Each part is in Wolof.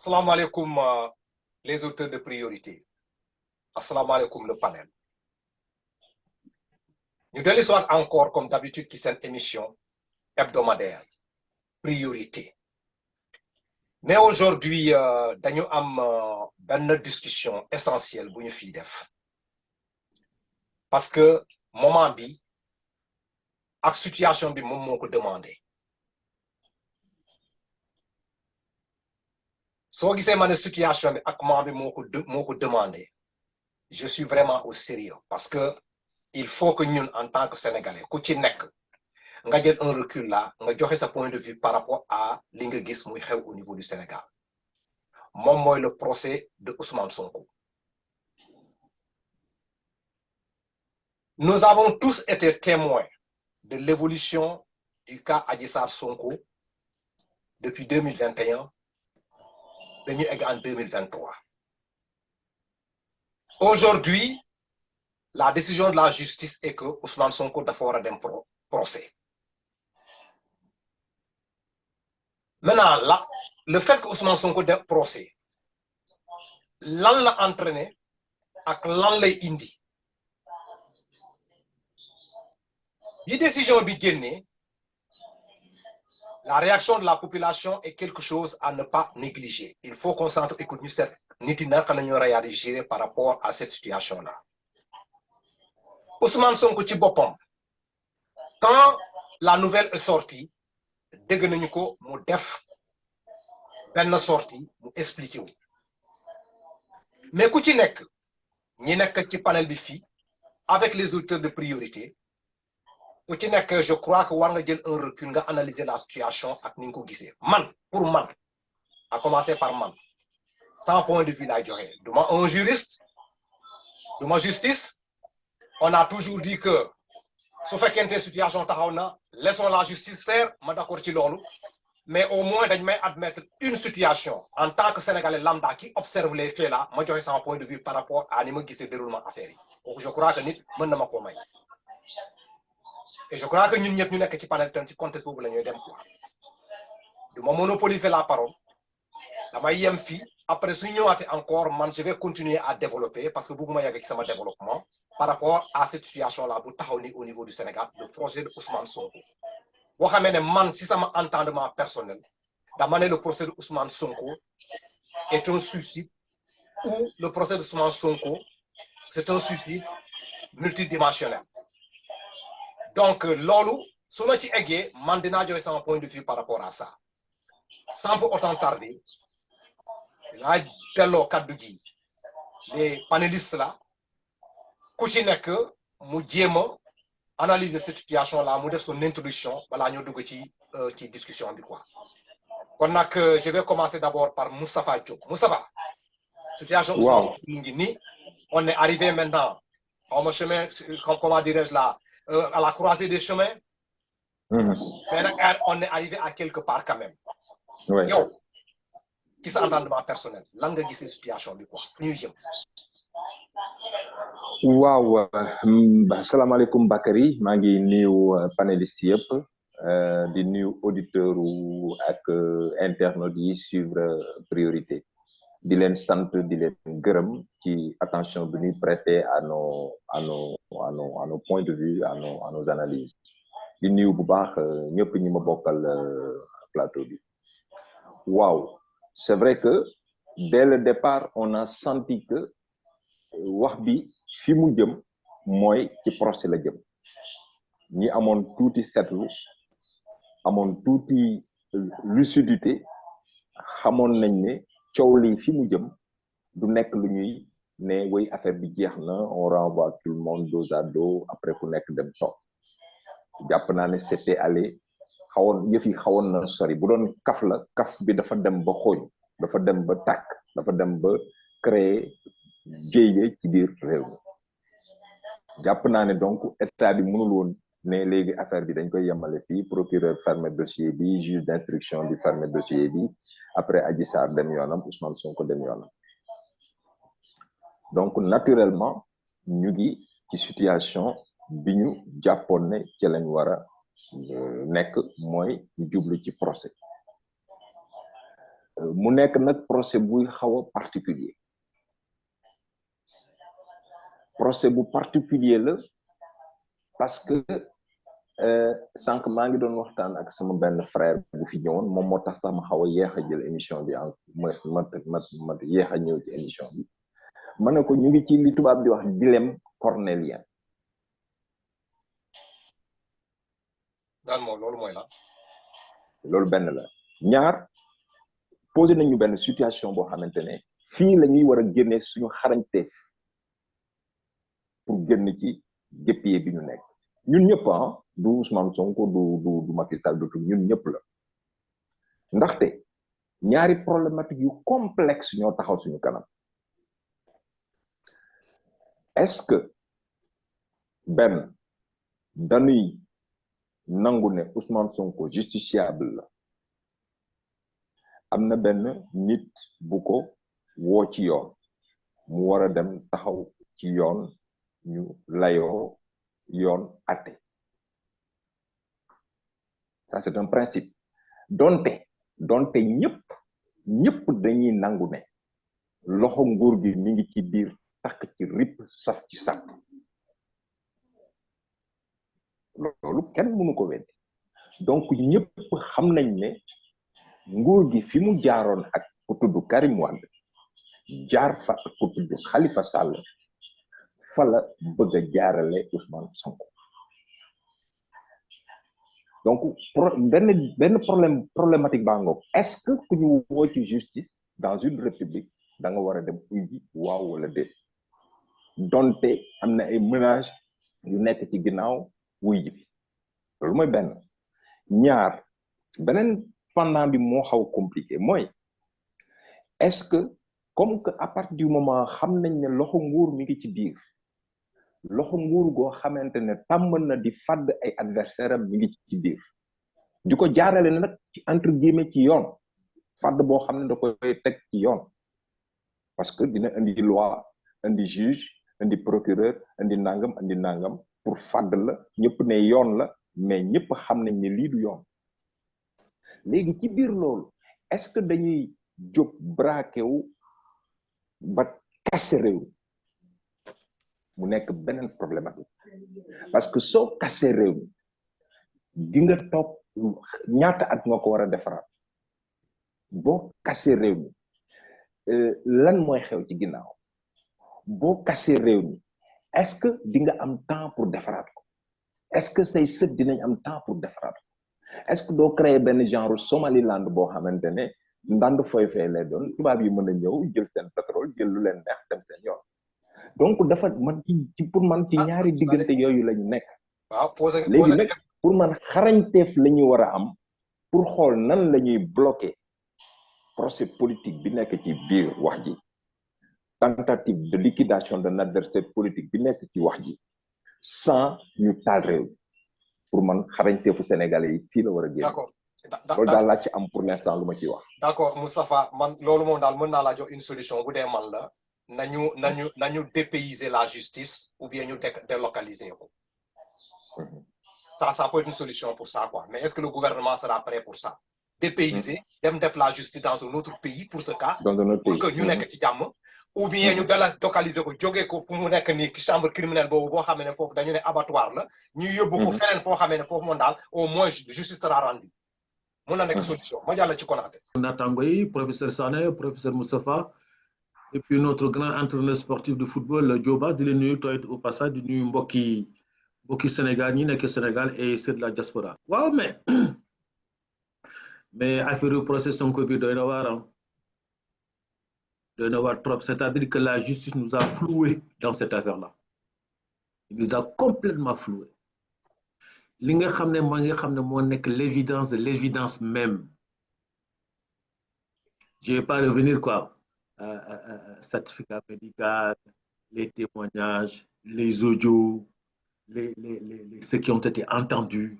Assalamu alaikum les auteurs de priorité. Assalamu alaikum le panel. Nous allons soit encore comme d'habitude qui c'est une émission hebdomadaire priorité. Mais aujourd'hui nous avons une discussion essentielle pour nous faire. Parce que moment bi ak situation bi mom moko demander. So gisee mané situation bi ak moment bi moko demander. Je suis vraiment au sérieux parce que il faut que nous en tant que Sénégalais ku ci nek nga jël un recul là nga joxe sa point de vue par rapport à li nga gis muy xew au niveau du Sénégal. Mom moy le procès de Ousmane Sonko. Nous avons tous été témoins de l'évolution du cas Adji Sarr Sonko depuis 2021 en 2023. Aujourd'hui, la décision de la justice est que Ousmane Sonko doit faire un procès. Maintenant, là, le fait que Ousmane Sonko ait un procès, l'an l'a entraîné ak l'an l'a indi. La décision bi génné, la réaction de la population est quelque chose à ne pas négliger. Il faut qu'on s'écoute cette nitina quand nous réagir par rapport à cette situation-là. Ousmane Sonko ci bopam, quand la nouvelle est sortie, dégg nañu ko mu def benn sortie mu expliquer wu. Mais ku ci nek ñi nek ci panel bi fi avec les auteurs de priorité, ku ci nek je crois que war nga jël un recul nga analyser la situation ak ni nga ko gisee. Man pour man, à commencer par man, sans point de vue lay joxe. Duma un juriste, duma justice. On a toujours dit que su fekkente situation taxaw na, laissons la justice faire, ma d'accord ci lolu. Mais au moins dañ may admettre une situation en tant que Sénégalais lambda qui observe les faits là, ma joxe sans point de vue par rapport à ni ma gisee déroulement affaire yi. Donc je crois que nit mën na ma ko may. Et je crois que ñun ñëpp ñu nekk ci panel tam ci contexte boobu la ñuy dem quoi. Du ma monopoliser la parole. Damay yem fi après su ñëwaatee encore man je vais continuer à développer parce que bëgguma yàgg ci sama développement par rapport à cette situation là bu taxaw ni au niveau du Sénégal, le projet de Ousmane Sonko. Boo xamee ne man si sama entendement personnel dama ne le procès de Ousmane Sonko est un suicide ou le procès de Ousmane Sonko c'est un suicide multidimensionnel. Donc loolu su ma ci eggee man dinaa joxe sama point de vue par rapport à ça sans pour autant tarder dinaa delloo kaddu gi les panélistes là ku ci nekk mu jéem a analyser cette situation là mu def son introduction balaa ñoo dugg ci discussion bi quoi. Kon nag je vais commencer d'abord par Moustapha Diop. Moustapha, situation Ousmane Sonko ngi nii on est arrivé maintenant au chemin comment dirais-je là à la croisée des chemins. Mais nag on est arrivé à quelque part quand même. Yow ci sa entendement personnel lan nga gisee situation bi quoi fu ñuy jëm. waaw asalaamaaleykum Bakary maa ngi nuyu panélistes yëpp di nuyu auditeurs ak internautes yi suivre priorité di leen sant di leen gërëm ci attention bi ñuy prêter à nos points de vue à nos analyses di nuyu bu baax ñëpp ñi ma bokkal plateau bi. Waaw, c'est vrai que dès le départ on a senti que wax bi fi mu jëm mooy ci procès la jëm ñi amoon tuuti seetlu amoon tuuti lucidité xamoon nañ ne coow li fi mu jëm du nekk lu ñuy ne way affaire bi jeex na on renvoie tout le monde dos à dos après ku nekk dem toog jàpp naa ne c'était allé xawoon yëf yi xawoon na sori bu doon kaf la kaf bi dafa dem ba xooñ dafa dem ba tàkk dafa dem ba créer jéye ci biir réew mi jàpp naa ne donc état bi mënul woon ne léegi affaire bi dañ koy yemale fii procureur fermer dossier bi juge d'instruction bi fermer dossier bi après Adji Sarr dem yoonam Ousmane Sonko dem yoonam donc naturellement ñu ngi ci situation bi ñu jàppoon ne ci lañ war a nekk mooy ñu jublu ci procès mu nekk nag procès buy xaw a particulier procès bu particulier la parce que sànq maa ngi doon waxtaan ak sama benn frère bu fi ñëwoon moom moo tax sax ma xaw a yéex a jël émission bi ma yéex a ñëw ci émission bi ma ne ko ñu ngi ci li tubaab di wax dilemme cornélien. daal moom loolu mooy la. loolu benn la ñaar posé nañu benn situation boo xamante ne fii la ñuy war a génnee suñu xarañteef pour génn ci gépier bi ñu nekk ñun ñëpp du Ousmane Sonko du Macky Sall du ñun ñëpp la ndaxte ñaari problématique yu complexe ñoo taxaw suñu kanam est-ce que benn dañuy nangu ne Ousmane Sonko justiciable la am na benn nit bu ko woo ci yoon mu war a dem taxaw ci yoon ñu layoo yoon atte ça c'est un principe donte ñëpp dañuy nangu ne loxo nguur gi mi ngi ci biir takk ci rip saf ci sàpp loolu kenn mënu ko weddi donc ñëpp xam nañ ne nguur gi fi mu jaaroon ak ku tudd Karim Wade jaar fa ak ku tudd Khalifa Sall fa la bëgg a jaarale Ousmane Sonko donc benn problématique baa ngoog est-ce que ku ñu woo ci justice dans une république da nga war a dem uji waaw wala déet donte am na ay menaces yu nekk ci ginnaaw wuy ji bi loolu mooy benn ñaar beneen pendant bi moo xaw compliqué mooy est-ce que comme que à partir du moment xam nañ ne loxo nguur mi ngi ci biir loxo nguur goo xamante ne tàmm na di fàdd ay adversaire am mi ngi ci biir di ko jaarale nag ci entre guillemets ci yoon fàdd boo xam ne da koy teg ci yoon parce que dina indi loi indi juge indi procureur indi nangam pour fàdd la ñëpp ne yoon la mais ñëpp xam nañ ne lii du yoon léegi ci biir loolu est-ce que dañuy jóg braqué wu ba kase réew mu nekk beneen problématique parce que soo kase réew mi di nga toog ñaata at nga ko war a defaraat boo kase réew mi lan mooy xew ci ginnaaw boo kase réew mi est-ce que di nga am temps pour defaraat ko est-ce que say sët dinañ am temps pour defaraat ko est-ce que doo créer benn genre Somaliland boo xamante ne ndand fooy fay lay doon tubaab yi mën a ñëw jël seen pétrole jël lu leen neex dem seen yoon donc dafa man ci pour man ci ñaari diggante yooyu lañu nekk léegi nag pour man xarañteef la ñu war a am pour xool nan la ñuy bloquer procès politique bi nekk ci biir wax ji tentative de liquidation d'un adversaire politique bi nekk ci wax ji sans ñu taal réew pour man xarañteefu sénégalais yi fii la war a génn loolu daal laa ci am pour l'instant lu ma ciy wax d'accord Moustapha man loolu moom daal mën naa laa jox une solution bu dee man la nañu dépayser la justice ou bien ñu délocaliser ko ça peut être une solution pour ça quoi mais est-ce que le gouvernement sera prêt pour ça dépayser dem def la justice dans un autre pays pour ce cas pour que ñu nekk ci jàmm ou bien ñu délocaliser ko jógee ko fu mu nekk nii chambre criminelle boobu boo xamee ne foofu dañu ne abattoir la ñu yóbbu ko feneen foo xamee ne foofu moom daal au moins justice sera rendue mën na nekk solution ma jàll ci Konaté naataango yi professeur Sané professeur Moustapha et puis notre grand entraîneur sportif de football Dioba di leen nuyu tooy au passage di nuyu mbokki Sénégal ñi nekk Sénégal et c'est de la diaspora waaw mais affaire du procès Sonko bi doy na waar trop c'est-à-dire que la justice nous a floué dans cette affaire-là il nous a complètement floué li nga xam ne moo nekk l'évidence de l'évidence même je vais pas revenir quoi certificat médical les témoignages les audios ceux qui ont été entendus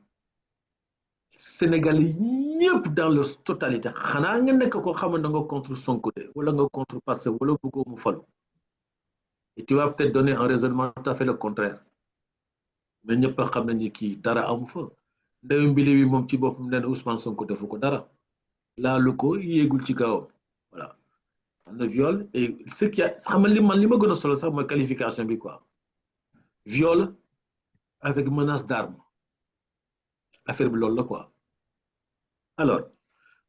Sénégalais ñëpp dans leur totalité xanaa nga nekk ko xam ne nga contre Sonko de wala nga contre Pastef wala bëggoo mu falu et tu vas peut-être donner un raisonnement tout à fait le contraire mais ñëpp xam nañu kii dara amu fa ndeyu mbili bi moom ci boppam nee na Ousmane Sonko defu ko dara la locaux yéegul ci kawam voilà am na viol et ce qui a xam nga li ma gën a solo sax mooy qualification bi quoi viol avec menace d'arme affaire bi loolu la quoi alors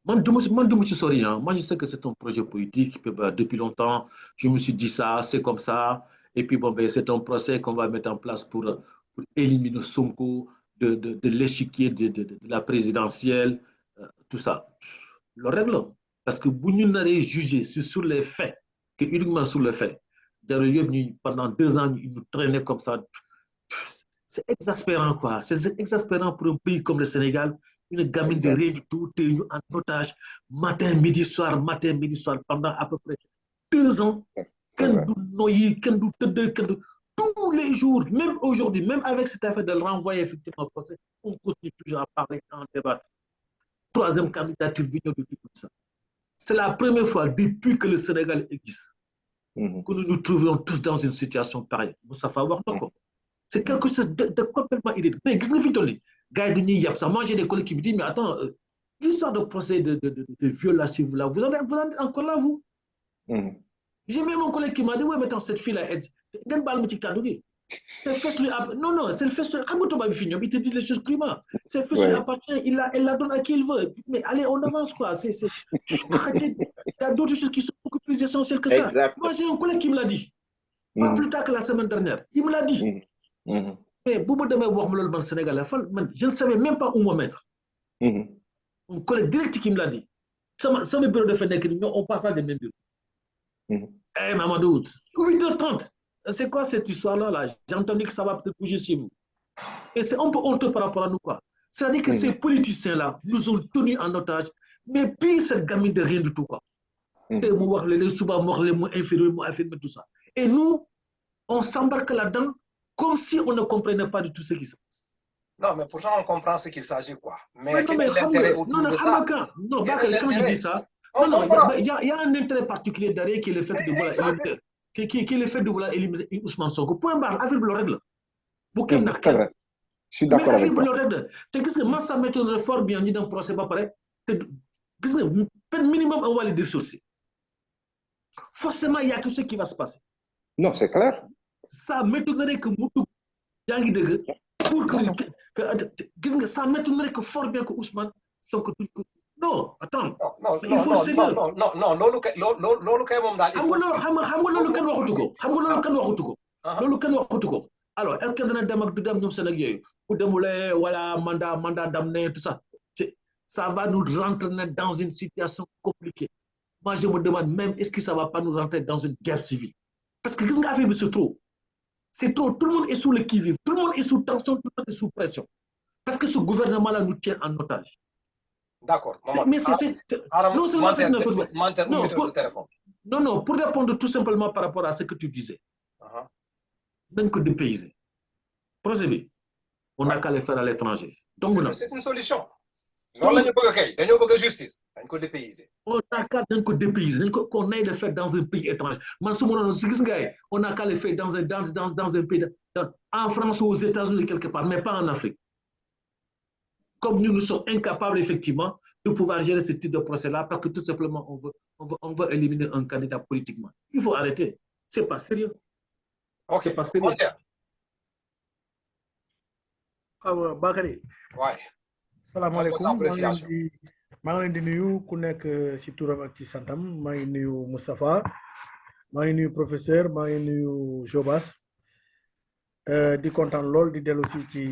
man du ma ci sori hein. Moi je sais que c'est un projet politique depuis longtemps je me suis dit ça c'est comme ça et puis bon ben c'est un procès qu'on va mettre en place pour éliminer Sonko de l'échiquier de la présidentielle tout ça le règle parce que bu ñu naree juger sur les faits que uniquement sur les faits jarul yëpp ñu pendant 2 ans ñu traîner comme ça c'est exaspérant quoi c'est exaspérant pour un pays comme le Sénégal une gamine de rien du tout te ñu en otage matin midi soir pendant à peu près 2 ans kenn du noyyi kenn du tëdd kenn du tous les jours même aujourd'hui même avec cette affaire de le renvoyer effectivement au procès on continue toujours à parler en débat troisième candidature bi ñëw di tout ça c'est la première fois depuis que le Sénégal existe que nous nous trouvions tous dans une situation pareille Moustapha wax na ko c'est quelque chose de complètement inédit mais gis nga fi toll nii gars yi dañuy yàpp sax moi j'ai des collègues qui me disent mais attends l'histoire de procès de violation là vous en êtes encore là vous j'ai même un collègue qui m'a dit ouais mais attends cette fille là ngeen baal ma ci kàddu gi c'est fes lui non c'est le fes xam nga tubaab bi fi ñoom ils te disent les choses crûment c'est fes lui appartient elle la donne à qui il veut mais allez on avance quoi arrêtez il y a d'autres choses qui sont beaucoup plus essentielles que ça moi j'ai un collègue qui me l'a dit pas plus tard que la semaine dernière il me l'a dit mais bu ma demee wax ma loolu man Sénégalais man je ne savais même pas où me mettre un collègue direct qui me l'a dit sama bureau de fait nekk ni on passe à des mêmes bureaux Mamadou 8h30 c'est quoi cette histoire-là j'ai entendu que ça va peut-être bouger chez vous et c'est un peu honteux par rapport à nous quoi c'est-à-dire que ces politiciens-là nous ont tenus en otage mais puis cette gamine de rien du tout quoi te mu wax les suba mu wax les mu inférieur mu affirmer tout ça et nous on s'embarque là-dedans comme si on ne comprenait pas du tout ce qui se passe. Non, mais pourtant on comprend ce qu'il s'agit quoi. Mais quel est l'intérêt autour de ça? Non, quand je dis ça, il y a un intérêt particulier derrière qui est le fait de vouloir éliminer, qui est le fait de vouloir éliminer Ousmane Sonko. Point barre, affaire de règle. Je suis d'accord avec toi. Tu sais que moi ça m'étonnerait fort bien dit dans le procès pas pareil. Qu'est-ce que peine minimum on va les dissocier. Forcément il y a quelque chose qui va se passer. Non, c'est clair. Ça m'étonnerait que Moutou Yangi Degue pour que ça m'étonnerait que fort bien que Ousmane Sonko non attends non loolu kay moom daal xam nga loolu kan waxutu ko alors est-ce que dana dem ak du dem ñoom seen ak yooyu bu demulee wala mandat d'amener tout ça ça va nous rentrer dans une situation compliquée moi je me demande même est-ce que ça va pas nous rentrer dans une guerre civile parce que gis nga affaire bi c'est trop tout le monde est sous le qui-vive tout le monde est sous tension tout le monde est sous pression parce que ce gouvernement-là nous tient en otage. D'accord. Mais non seulement c'est notre faute. Non, pour répondre tout simplement par rapport à ce que tu disais. Même que dépayser. Procédé. On n'a qu'à les faire à l'étranger. Donc, c'est une solution. Non, nous avons justice. On n'a qu'à dépayser. Qu'on aille le faire dans un pays étranger. On n'a qu'à le faire dans un pays, en France ou aux États-Unis quelque part, mais pas en Afrique. Comme nous sommes incapables, effectivement, de pouvoir gérer ce type de procès-là, parce que tout simplement, on veut éliminer un candidat politiquement. Il faut arrêter. C'est pas sérieux. Ok. C'est pas sérieux. Alors, Bakary. Ouais. Salam alaikum. maa ngi leen di nuyu ku nekk ci turam ak ci santam maa ngi nuyu Moustapha maa ngi nuyu professeur maa ngi nuyu Jobas di kontaan lool di dellu ci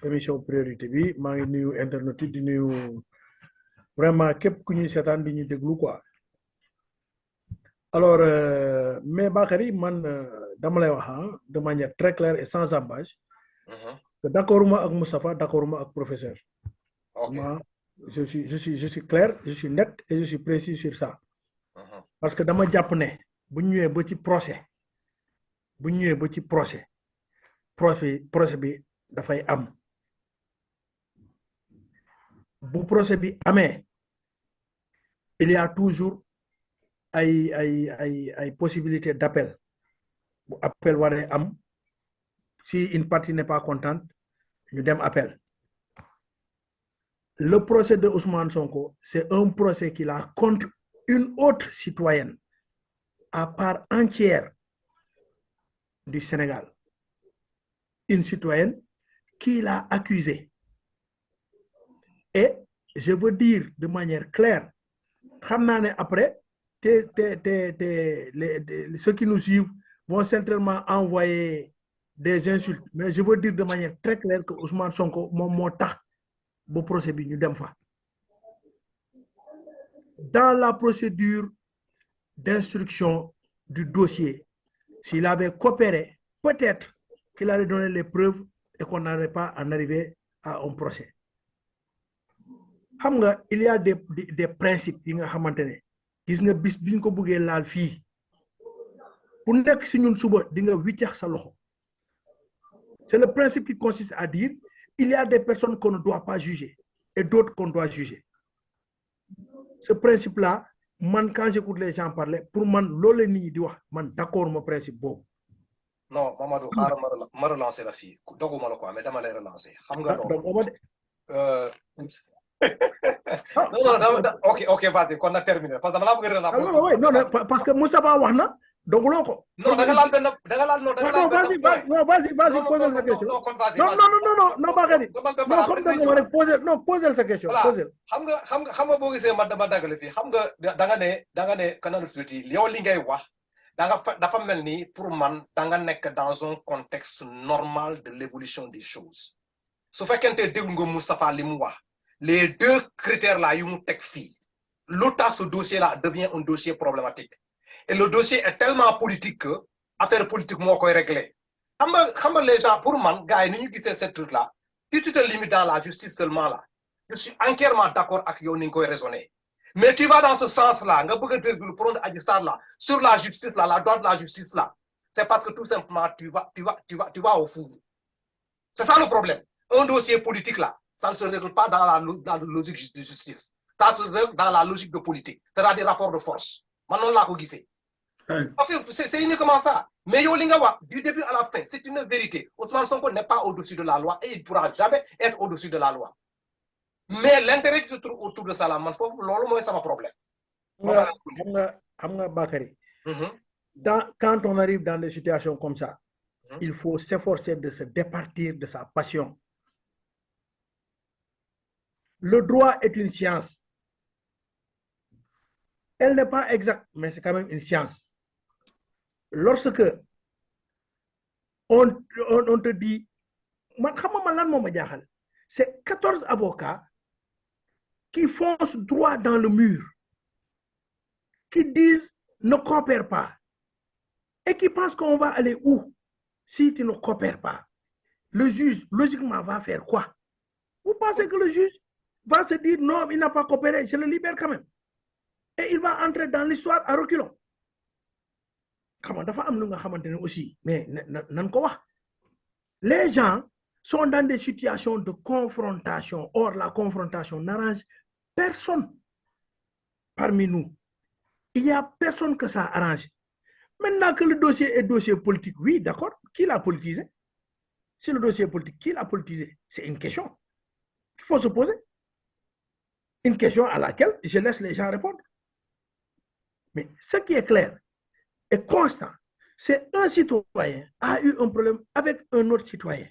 émission priorité bi maa ngi nuyu internet di nuyu vraiment képp ku ñuy seetaan di ñu déglu quoi alors mais Bakary man dama lay wax de manière très claire et sans ambages que d'accord ma ak Moustapha d'accord ma ak professeur. Moi, je suis clair, je suis net et je suis précis sur ça. Parce que dama jàpp ne bu ñëwee ba ci procès bi dafay am bu procès bi amee il y a toujours ay possibilités d'appel bu appel waree am si une partie n'est pas contente ñu dem appel le procès de Ousmane Sonko, c'est un procès qu'il a contre une autre citoyenne à part entière du Sénégal. Une citoyenne qu'il a accusée. Et je veux dire de manière claire, après, ceux qui nous suivent vont certainement envoyer des insultes. Mais je veux dire de manière très claire que Ousmane Sonko, mon tax, bon procès bi ñu dem fa. Dans la procédure d'instruction du dossier, s'il avait coopéré, peut-être qu'il allait donner les preuves et qu'on n'aurait pas à en arriver à un procès. Il y a des principes qui nga xamantene gis nga bis biñ ko bëggé laal fi pour nek ci ñun suba di nga wiccax sa loxo. C'est le principe qui consiste à dire il y a des personnes qu'on ne doit pas juger et d'autres qu'on doit juger. Ce principe là, man quand j'écoute les gens parler, pour man lolé nit ñi di wax man d'accord mo principe bobu. Non, Mamadou xaaral ma relancer la fille. Doguma la quoi, mais dama lay relancer. Xam nga non, ok, vas-y, qu'on a terminé. Parce que dama la bëgg relancer. Non, parce que Moustapha wax na doguloo ko. Non, da nga laal benn vas-y, pose la question. Non, Bakary. Non, comme da nga rek poser sa question. Xam nga boo gisee ma dama dagale fii xam nga da nga ne kanam tuuti yow li ngay wax dafa mel ni pour man da nga nekk dans un contexte normal de l'évolution des choses. Su fekkente déglu nga Moustapha li mu wax les deux critères là yu mu teg fii lu tax ce dossier là devient un dossier problématique. Et le dossier est tellement politique que affaire politique moo koy régler. Xam nga les gens pour man gars yi ni ñu gisee ce truc là si tu te limites dans la justice seulement là je suis entièrement d'accord avec yow ni nga koy raisonner. Mais tu vas dans ce sens là nga bëgg a le prendre Adji Sarr là sur la justice là la droite de la justice là c'est parce que tout simplement tu vas au four. C'est ça le problème. Un dossier politique là ça ne se règle pas dans la logique de justice. Ça se règle dans la logique de politique. C'est-à-dire des rapports de force. Maintenant là ko gisee. C'est uniquement ça. Mais yo li nga wax du début à la fin, c'est une vérité. Ousmane Sonko n'est pas au-dessus de la loi et il ne pourra jamais être au-dessus de la loi. Mais l'intérêt qui se trouve autour de ça là, man fofu lolu moy sama problème. Xam nga Bakary. Quand on arrive dans des situations comme ça, il faut s'efforcer de se départir de sa passion. Le droit est une science. Elle n'est pas exacte, mais c'est quand même une science. Lorsque on te dit, c'est 14 avocats qui foncent droit dans le mur, qui disent ne coopère pas, et qui pensent qu'on va aller où si tu ne coopères pas. Le juge, logiquement, va faire quoi? Vous pensez que le juge va se dire non, il n'a pas coopéré, je le libère quand même. Et il va entrer dans l'histoire à reculons. Aussi, mais les gens sont dans des situations de confrontation. Or, la confrontation n'arrange personne parmi nous. Il n'y a personne que ça arrange. Maintenant que le dossier est dossier politique, oui, d'accord, qui l'a politisé? C'est le dossier politique, qui l'a politisé? C'est une question qu'il faut se poser. Une question à laquelle je laisse les gens répondre. Mais ce qui est clair et constant, c'est un citoyen a eu un problème avec un autre citoyen.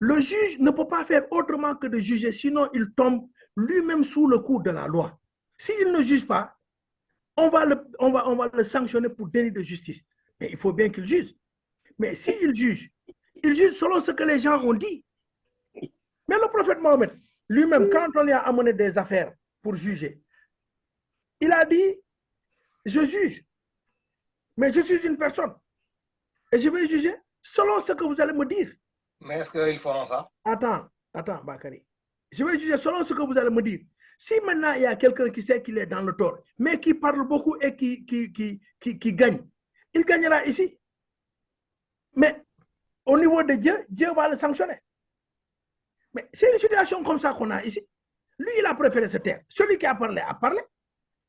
Le juge ne peut pas faire autrement que de juger, sinon il tombe lui-même sous le coup de la loi. S'il ne juge pas, on va le sanctionner pour délit de justice. Mais il faut bien qu'il juge. Mais s'il juge, il juge selon ce que les gens ont dit. Mais le prophète Mohammed, lui-même, quand on lui a amené des affaires pour juger, il a dit, je juge, mais je suis une personne. Et je vais juger selon ce que vous allez me dire. Mais est-ce qu'ils feront ça? Attends, Bakary. Je vais juger selon ce que vous allez me dire. Si maintenant il y a quelqu'un qui sait qu'il est dans le tort, mais qui parle beaucoup et qui gagne, il gagnera ici. Mais au niveau de Dieu, Dieu va le sanctionner. Mais c'est une situation comme ça qu'on a ici. Lui, il a préféré se taire. Celui qui a parlé,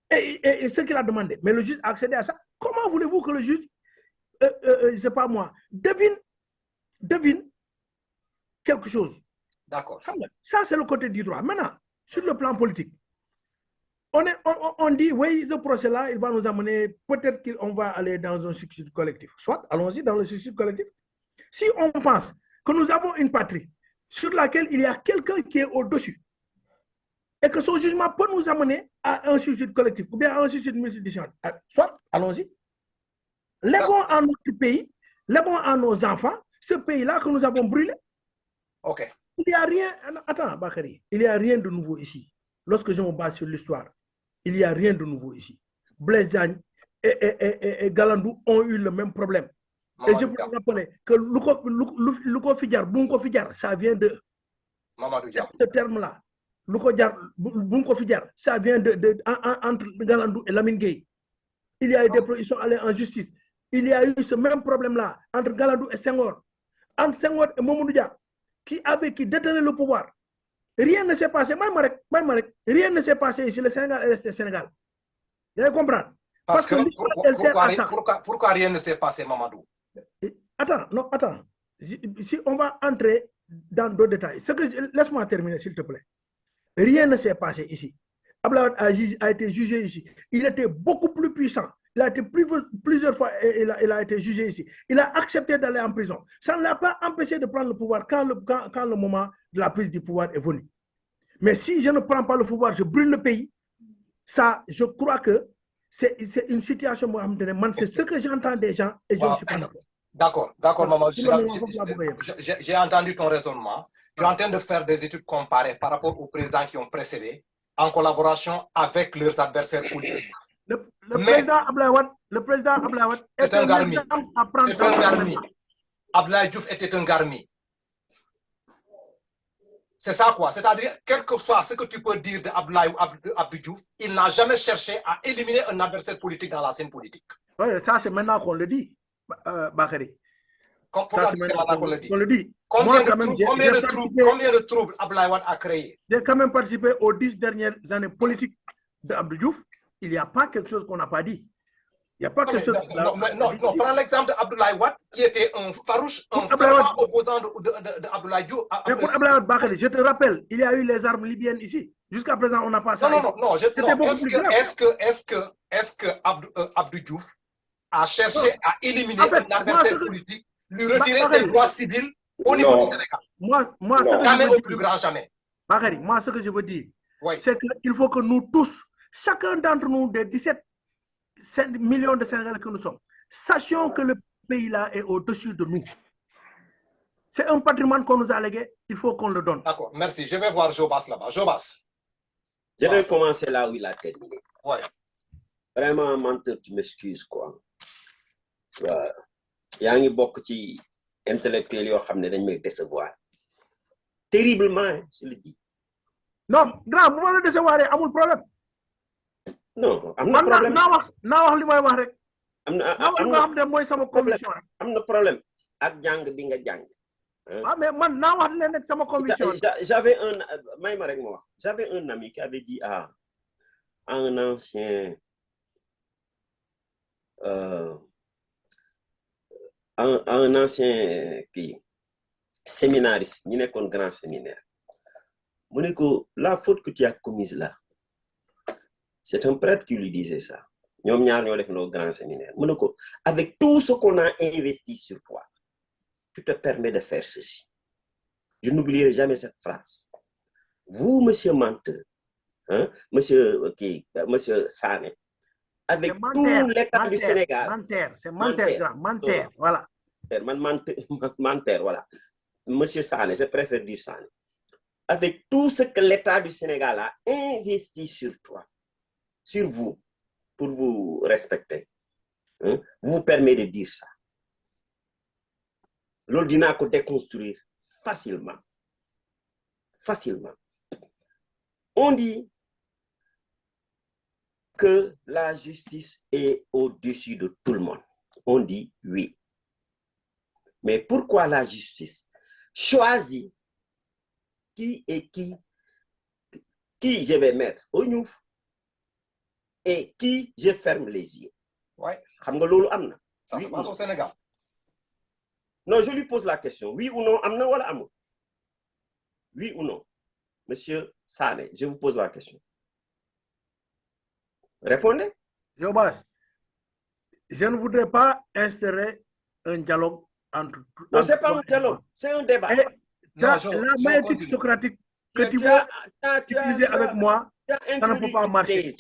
et ce qu'il a demandé. Mais le juge a accédé à ça. Comment voulez-vous que le juge, je ne sais pas moi, devine quelque chose? D'accord. Ça, c'est le côté du droit. Maintenant, sur le plan politique, on dit, oui, ce procès-là, il va nous amener, peut-être qu'on va aller dans un suicide collectif. Soit, allons-y dans le suicide collectif. Si on pense que nous avons une patrie sur laquelle il y a quelqu'un qui est au-dessus, et que son jugement peut nous amener à un suicide collectif, ou bien à un suicide multidimensionnel, soit, allons-y. Léguons à notre pays, léguons à nos enfants, ce pays-là que nous avons brûlé. Ok. Il n'y a rien, attends, Bakary, il n'y a rien de nouveau ici. Lorsque je me base sur l'histoire, il n'y a rien de nouveau ici. Blaise Diagne et Galandou ont eu le même problème. Et je vous rappelle que Luko Fidjar, Bunko Fidjar, ça vient de ce terme-là. Bunko Fidjar, ça vient entre Galandou et Lamine Gueye. Il y a eu des ils sont allés en justice. Il y a eu ce même problème-là entre Galandou et Senghor. Entre Senghor et Mamadou Dia, qui détenait le pouvoir. Rien ne s'est passé. Rien ne s'est passé ici. Le Sénégal est resté Sénégal. Vous allez comprendre? Parce que pourquoi rien ne s'est passé, Mamadou? Attends. Si on va entrer dans d'autres détails, laisse-moi terminer, s'il te plaît. Rien ne s'est passé ici. Abdoulaye Wade a été jugé ici. Il était beaucoup plus puissant. Il a été plusieurs fois, il a été jugé ici. Il a accepté d'aller en prison. Ça ne l'a pas empêché de prendre le pouvoir quand le moment de la prise du pouvoir est venu. Mais si je ne prends pas le pouvoir, je brûle le pays. Ça, je crois que c'est une situation, c'est ce que j'entends des gens et je ne suis pas d'accord. D'accord, maman. J'ai entendu ton raisonnement. Tu es en train de faire des études comparées par rapport aux présidents qui ont précédé, en collaboration avec leurs adversaires politiques. Le président Abdoulaye Wade est un garmi. Abdoulaye Diouf était un garmi. C'est ça quoi. C'est-à-dire, quel que soit ce que tu peux dire d'Abdoulaye ou Abdou Diouf, il n'a jamais cherché à éliminer un adversaire politique dans la scène politique. Oui, ça c'est maintenant qu'on le dit, Bakary. Pourquoi c'est maintenant qu'on le dit? On le dit. Combien de troubles Abdoulaye Wade a créé? J'ai quand même participé aux 10 dernières années politiques d'Abdou Diouf. Il n'y a pas quelque chose qu'on n'a pas dit. Il n'y a pas quelque chose. Non, prends l'exemple d'Abdoulaye Wade, qui était un farouche, opposant d'Abdoulaye Diouf. Mais pour Abdoulaye Wade Bakary, je te rappelle, il y a eu les armes libyennes ici. Jusqu'à présent, on n'a pas ça. Non. Est-ce que Abdou Diouf a cherché à éliminer un adversaire politique, lui retirer ses droits civils au niveau du Sénégal? Jamais au plus grand, jamais. Bakary, moi, ce que je veux dire, c'est qu'il faut que nous tous, chacun d'entre nous, des 17 millions de Sénégalais que nous sommes, sachions que le pays-là est au-dessus de nous. C'est un patrimoine qu'on nous a légué, il faut qu'on le donne. D'accord, merci. Je vais voir Jobas là-bas. Jobas. Je vais commencer là où il a terminé. Ouais. Vraiment, menteur, tu m'excuses, quoi. Il y a un beaucoup d'intellectuels qui ont me décevoir. Terriblement, je le dis. Non, grave, moi le décevoir, il y a un problème. Non, am na problème. naa wax li may wax rek. am na conviction rek. am na problème ak jàng bi nga jàng. Ah mais man naa wax leen rek sama conviction. J'avais un ami qui avait dit à un ancien séminariste, ñu nekkoon grand séminaire. Mu ne ko la faute que tu as commise là. C'est un prêtre qui lui disait ça. Ñoom ñaar ñoo def nos grands séminaires. Mu ne ko avec tout ce qu'on a investi sur toi, tu te permets de faire ceci. Je n'oublierai jamais cette phrase. Vous, monsieur menteur, hein, monsieur Sané, avec tout l'État du Sénégal. C'est menteur, voilà. Menteur, voilà. Monsieur Sané, je préfère dire Sané. Avec tout ce que l'État du Sénégal a investi sur toi, sur vous, pour vous respecter, hein, vous permet de dire ça. L'ordinaire peut déconstruire facilement. Facilement. On dit que la justice est au-dessus de tout le monde. On dit oui. Mais pourquoi la justice choisit qui je vais mettre au ñuuf et qui je ferme les yeux? Ouais. Ça se passe au Sénégal. Non, je lui pose la question. Oui ou non, amna wala amul? Oui ou non? Monsieur Sané, je vous pose la question. Répondez. Jobas, je ne voudrais pas instaurer un dialogue entre... Non, ce n'est pas un dialogue, c'est un débat. Et Non, la maïeutique socratique que tu veux utiliser avec moi, ça ne peut pas marcher.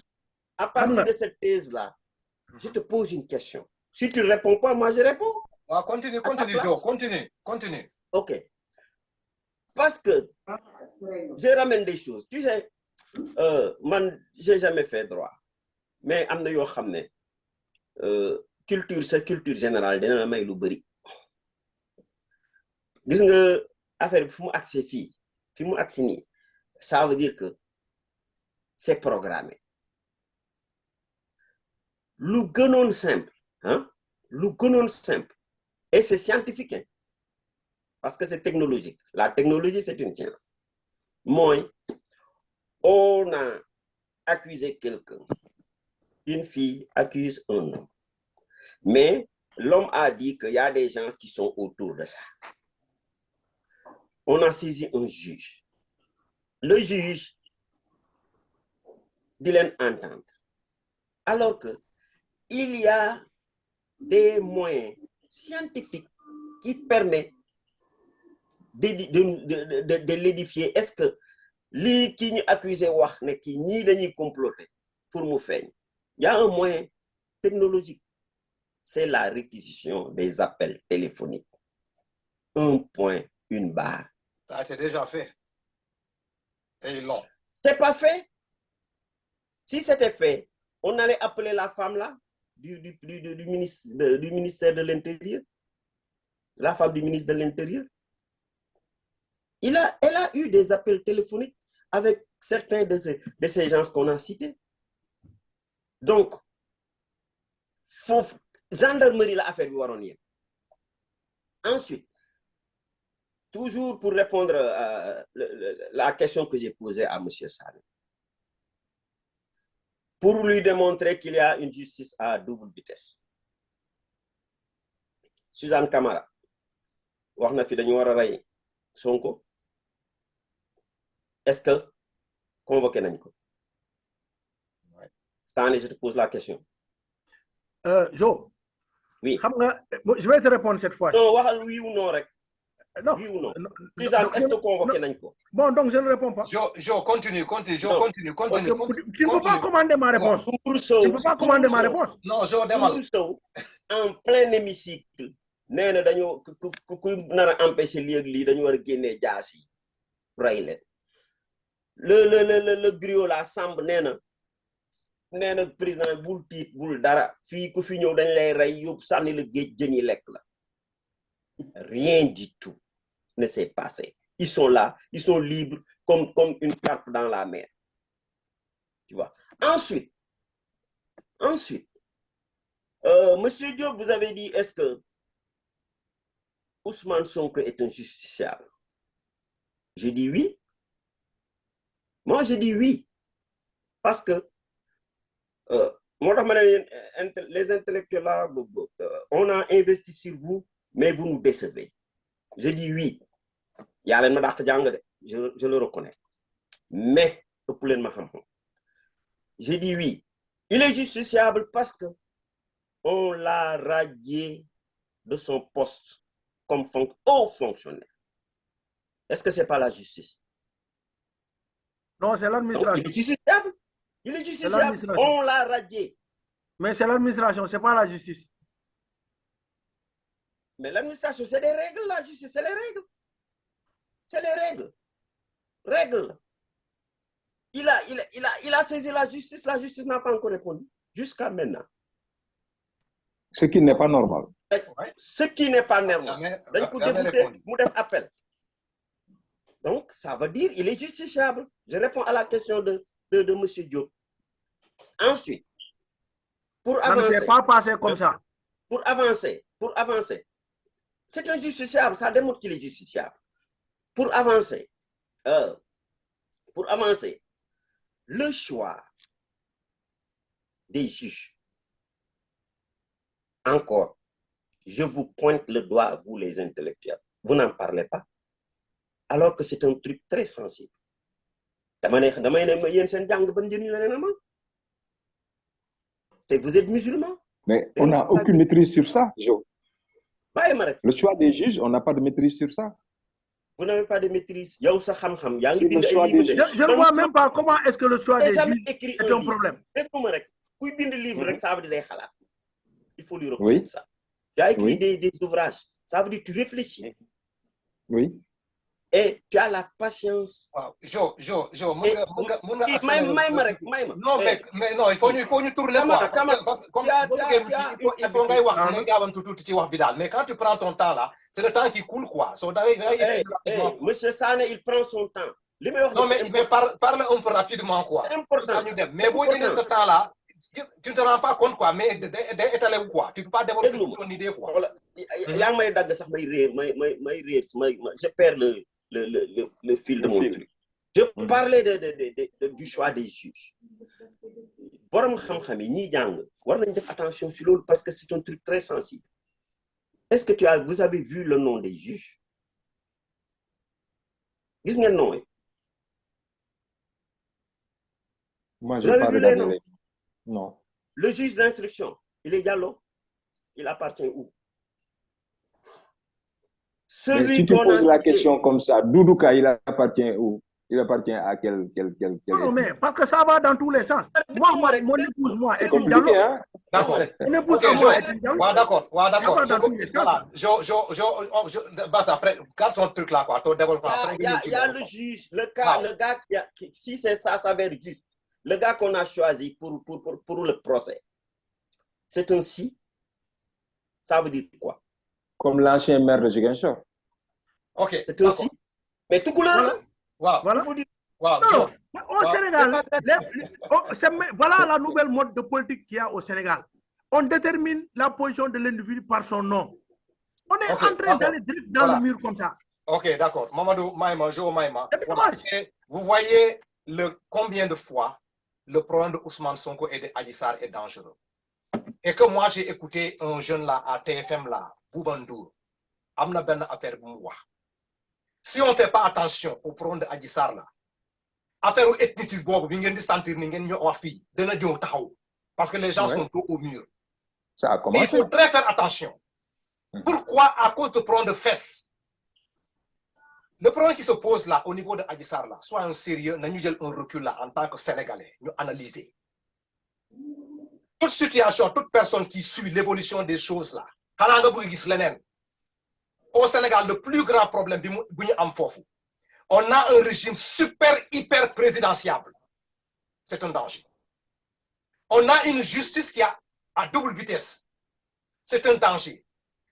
À partir de cette thèse-là, je te pose une question. Si tu ne réponds pas, moi je réponds. Ah, continue, Joe, continue. Ok. Parce que je ramène des choses. Tu sais, moi, je n'ai jamais fait droit. Mais amna yo xamné culture sa culture générale dina la may lu bari. Gis nga affaire bi fu mu accès fi mu accès ni, ça veut dire que c'est programmé. Lu gënon simple, hein? Lu gënon simple. Et c'est scientifique, hein? Parce que c'est technologique. La technologie, c'est une science. Moi, on a accusé quelqu'un. Une fille accuse un homme. Mais l'homme a dit qu'il y a des gens qui sont autour de ça. On a saisi un juge. Le juge dit l'entendre. Alors que il y a des moyens scientifiques qui permettent de l'édifier. Est-ce que les qui accusé wax ne ki ñi dañuy comploter pour nous faire? Il y a un moyen technologique. C'est la réquisition des appels téléphoniques. Un point, une barre. Ça a été déjà fait. Et ils l'ont. C'est pas fait. Si c'était fait, on allait appeler la femme là du ministère de l'Intérieur. La femme du ministre de l'Intérieur. Elle a eu des appels téléphoniques avec certains de ces gens qu'on a cités. Donc, gendarmerie la affaire bi waron yeen. Ensuite, toujours pour répondre à la question que j'ai posée à M. Sané, pour lui démontrer qu'il y a une justice à double vitesse. Suzanne Camara wax na fi dañu wara ray Sonko. Est-ce que convoqué nañ ko? Sané, je te pose la question. Jo. Oui. Je vais te répondre cette fois. Non, waxal oui ou non rek. Non. Oui ou non? Suzanne, est-ce que convoqué nañ ko? Bon, donc je ne réponds pas. Jo, continue. Tu ne peux pas commander ma réponse. Tu ne peux pas commander ma réponse. Non, Jo, demal. En plein hémicycle, néna dañu ku nara empêcher li ak li dañu wara génné jaasi ray leen. Le griot la Samb néna président bul tit bul dara fi ku fi ñew dañ lay ray yob sanni le géej jën yi lekk la. Rien du tout ne s'est passé. Ils sont là, ils sont libres comme une carpe dans la mer. Tu vois. Ensuite, Monsieur Diop, vous avez dit, est-ce que Ousmane Sonko est un justiciable? J'ai dit oui. Moi, j'ai dit oui. Parce que les intellectuels là, on a investi sur vous, mais vous nous décevez. Je dis oui. Je le reconnais. Mais, j'ai dit oui. Il est justiciable parce que on l'a radié de son poste comme haut fonctionnaire. Est-ce que ce n'est pas la justice? Non, c'est l'administration. Il est justiciable. Il est justiciable. On l'a radié. Mais c'est l'administration, ce n'est pas la justice. Mais l'administration, c'est des règles, la justice, c'est les règles. C'est les règles. Règles. Il a saisi la justice n'a pas encore répondu. Jusqu'à maintenant. Ce qui n'est pas normal. Ce qui n'est pas normal. Appel. Donc, ça veut dire qu'il est justiciable. Je réponds à la question de M. Diop. Ensuite, pour avancer. Ça ne s'est pas passé comme ça. Pour avancer. C'est un justiciable, ça démontre qu'il est justiciable. Pour avancer, le choix des juges, encore, je vous pointe le doigt, vous les intellectuels, vous n'en parlez pas. alors que c'est un truc très sensible. Vous êtes musulman. Mais on n'a aucune maîtrise sur ça, Jo. Le choix des juges, on n'a pas de maîtrise sur ça. Vous n'avez pas de maîtrise. Je ne vois même pas comment est-ce que le choix des juges est un problème. Il faut lui reconnaître ça. Tu as écrit des ouvrages. Ça veut dire que tu réfléchis. Oui. Et tu as la patience. Jo, non, mais non, il faut nous tourner mais quand tu prends ton temps là, c'est le temps qui coule quoi. Monsieur Sané, il prend son temps. Non, mais parle un peu rapidement quoi. C'est important. Mais vous avez ce temps là, tu ne te rends pas compte quoi, mais d'étaler ou quoi. Tu ne peux pas développer ton idée quoi. Je perds le fil de mon truc. Je parlais du choix des juges. Attention sur l'autre parce que c'est un truc très sensible. Est-ce que vous avez vu le nom des juges? Vous avez Moi, je vu les noms? Non. Le juge d'instruction, il est Diallo. Il appartient où? Mais si tu poses la question comme ça, Doudouka, il appartient où? Il appartient à quel Non, mais parce que ça va dans tous les sens. Moi, mon épouse, moi, est une Diallo. Hein? D'accord. Mon épouse, moi, est une Diallo. Voilà, d'accord. Voilà. Après, garde ton truc là, quoi. Il y a le juge, le gars si c'est ça s'avère juste, le gars qu'on a choisi pour le procès, c'est un si. Ça veut dire quoi? Comme l'ancien maire de Ziguinchor. Ok. C'est un si. Mais tout couleur. Voilà. Non, au Sénégal, voilà la nouvelle mode de politique qu'il y a au Sénégal. On détermine la position de l'individu par son nom. On est en train d'aller direct dans le mur comme ça. Ok, d'accord. Mamadou Maïma, Jo Maïma. Voilà, vous voyez combien de fois le problème de Ousmane Sonko et de Adji Sarr est dangereux. Et que moi, j'ai écouté un jeune là à TFM là, Boubandour. Amna ben affaire boumoua. Si on ne fait pas attention au problème de Adji Sarr là, affaire ethnicisme bobu bi ngeen di sentir ni ngeen ñu wax fi dana ñëw taxaw parce que les gens sont dos au mur. Ça a commencé. Mais il faut très faire attention. Pourquoi? À cause de problème de fesses. Le problème qui se pose là au niveau de Adji Sarr là, soit un sérieux, nous jël un recul là en tant que Sénégalais, nous analyser. Toute situation, toute personne qui suit l'évolution des choses là, au Sénégal, le plus grand problème, on a un régime super, hyper présidentiable. C'est un danger. On a une justice qui a à double vitesse. C'est un danger.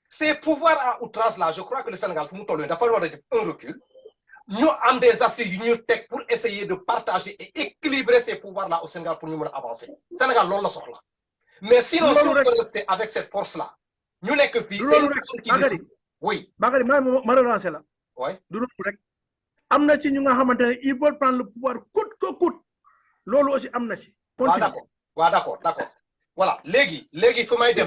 Ces pouvoirs à outrance là, je crois que le Sénégal, il faut avoir un recul. Nous avons des assises pour essayer de partager et équilibrer ces pouvoirs là au Sénégal pour nous avancer. Le Sénégal, c'est ce là. Mais sinon, si on peut rester avec cette force là, nous n'est que fille, c'est une personne qui décide. Oui. Bakary, malheureusement, là. Oui. Ils veulent prendre le pouvoir coûte que coûte. Lolo aussi amna ci. D'accord. Voilà. Légui, il faut m'aider.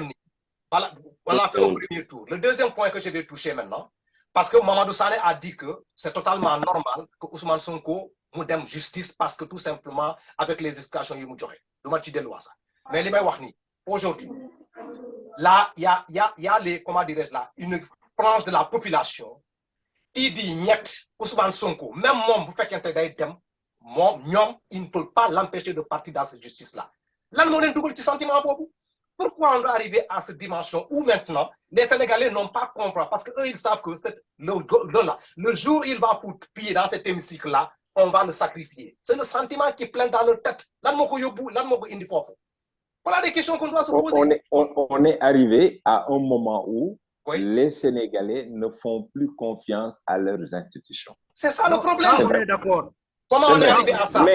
Voilà, on a fait le premier tour. Le deuxième point que je vais toucher maintenant, parce que Mamadou Sané a dit que c'est totalement normal que Ousmane Sonko nous donne justice parce que tout simplement, avec les explications qu'il nous donne. Mais les aujourd'hui, là, il y a les, comment dirais-je là, une frange de la population qui dit niet Ousmane Sonko, même moi, vous faites qu'un il ne peut pas l'empêcher de partir dans cette justice-là. Là, nous avons un double sentiment à beaucoup. Pourquoi on doit arriver à cette dimension où maintenant les Sénégalais n'ont pas compris? Parce qu'eux, ils savent que le jour où il va foutre pied dans cet hémicycle-là, on va le sacrifier. C'est le sentiment qui est plein dans leur tête. Voilà des questions qu'on doit se poser. On est arrivé à un moment où les Sénégalais ne font plus confiance à leurs institutions. C'est ça le problème. On est d'accord. Comment on est arrivé à ça?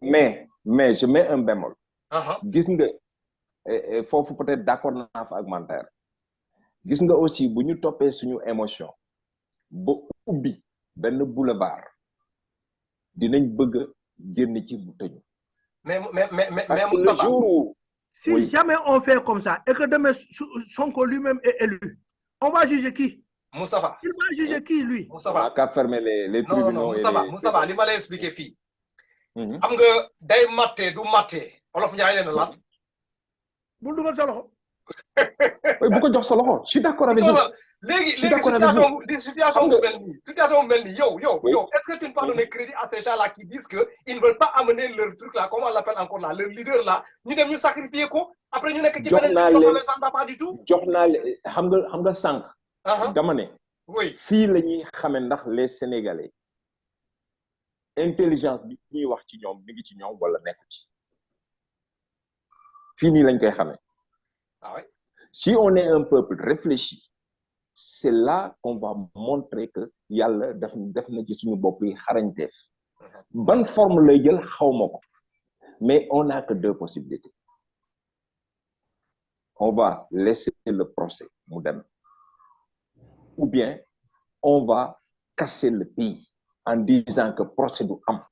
Mais je mets un bémol. Il faut peut-être d'accord avec Manter. Gis nga aussi bu ñu topé suñu émotion ba ubbi ben boulevard dinañ bëgg génn ci bu tëju. Mais le jour où si jamais on fait comme ça et que demain Sonko lui-même est élu, on va juger qui? Moustapha. Il va juger qui, lui? Moustapha. Qu'à fermer les tribunaux. Non, Moustapha, li ma lay expliquer fii. Mhm. xam nga day matte du matte. Olof Njaay nee na lan. Bul dugal sa loxo. Oui, bu ko jox sa loxo. Je suis d'accord avec vous. léegi Je suis d'accord avec vous. situation mel ni yow Oui. est-ce que tu ne peux pas donner crédit à ces gens-là qui disent que ils ne veulent pas amener leur truc là, comment on l'appelle encore là, leur leader là, ñu dem ñu sacrifier ko après ñu nekk ci Jox beneen naa bi leen- ça ne va pas du tout. jox naa leen xam nga sànq. dama ne Oui. fii la ñuy xamee ndax les Sénégalais intelligence bi ñuy wax ci ñoom mi ngi ci ñoom wala nekk ci fii nii lañ koy xamee. Ah ouais. Si on est un peuple réfléchi, c'est là qu'on va montrer que yàlla def na ci suñu bopp yi xarañteef. Ban forme lay jël xawma ko, mais on n'a que deux possibilités. On va laisser le procès mu dem, ou bien on va casser le pays en disant que procès du am.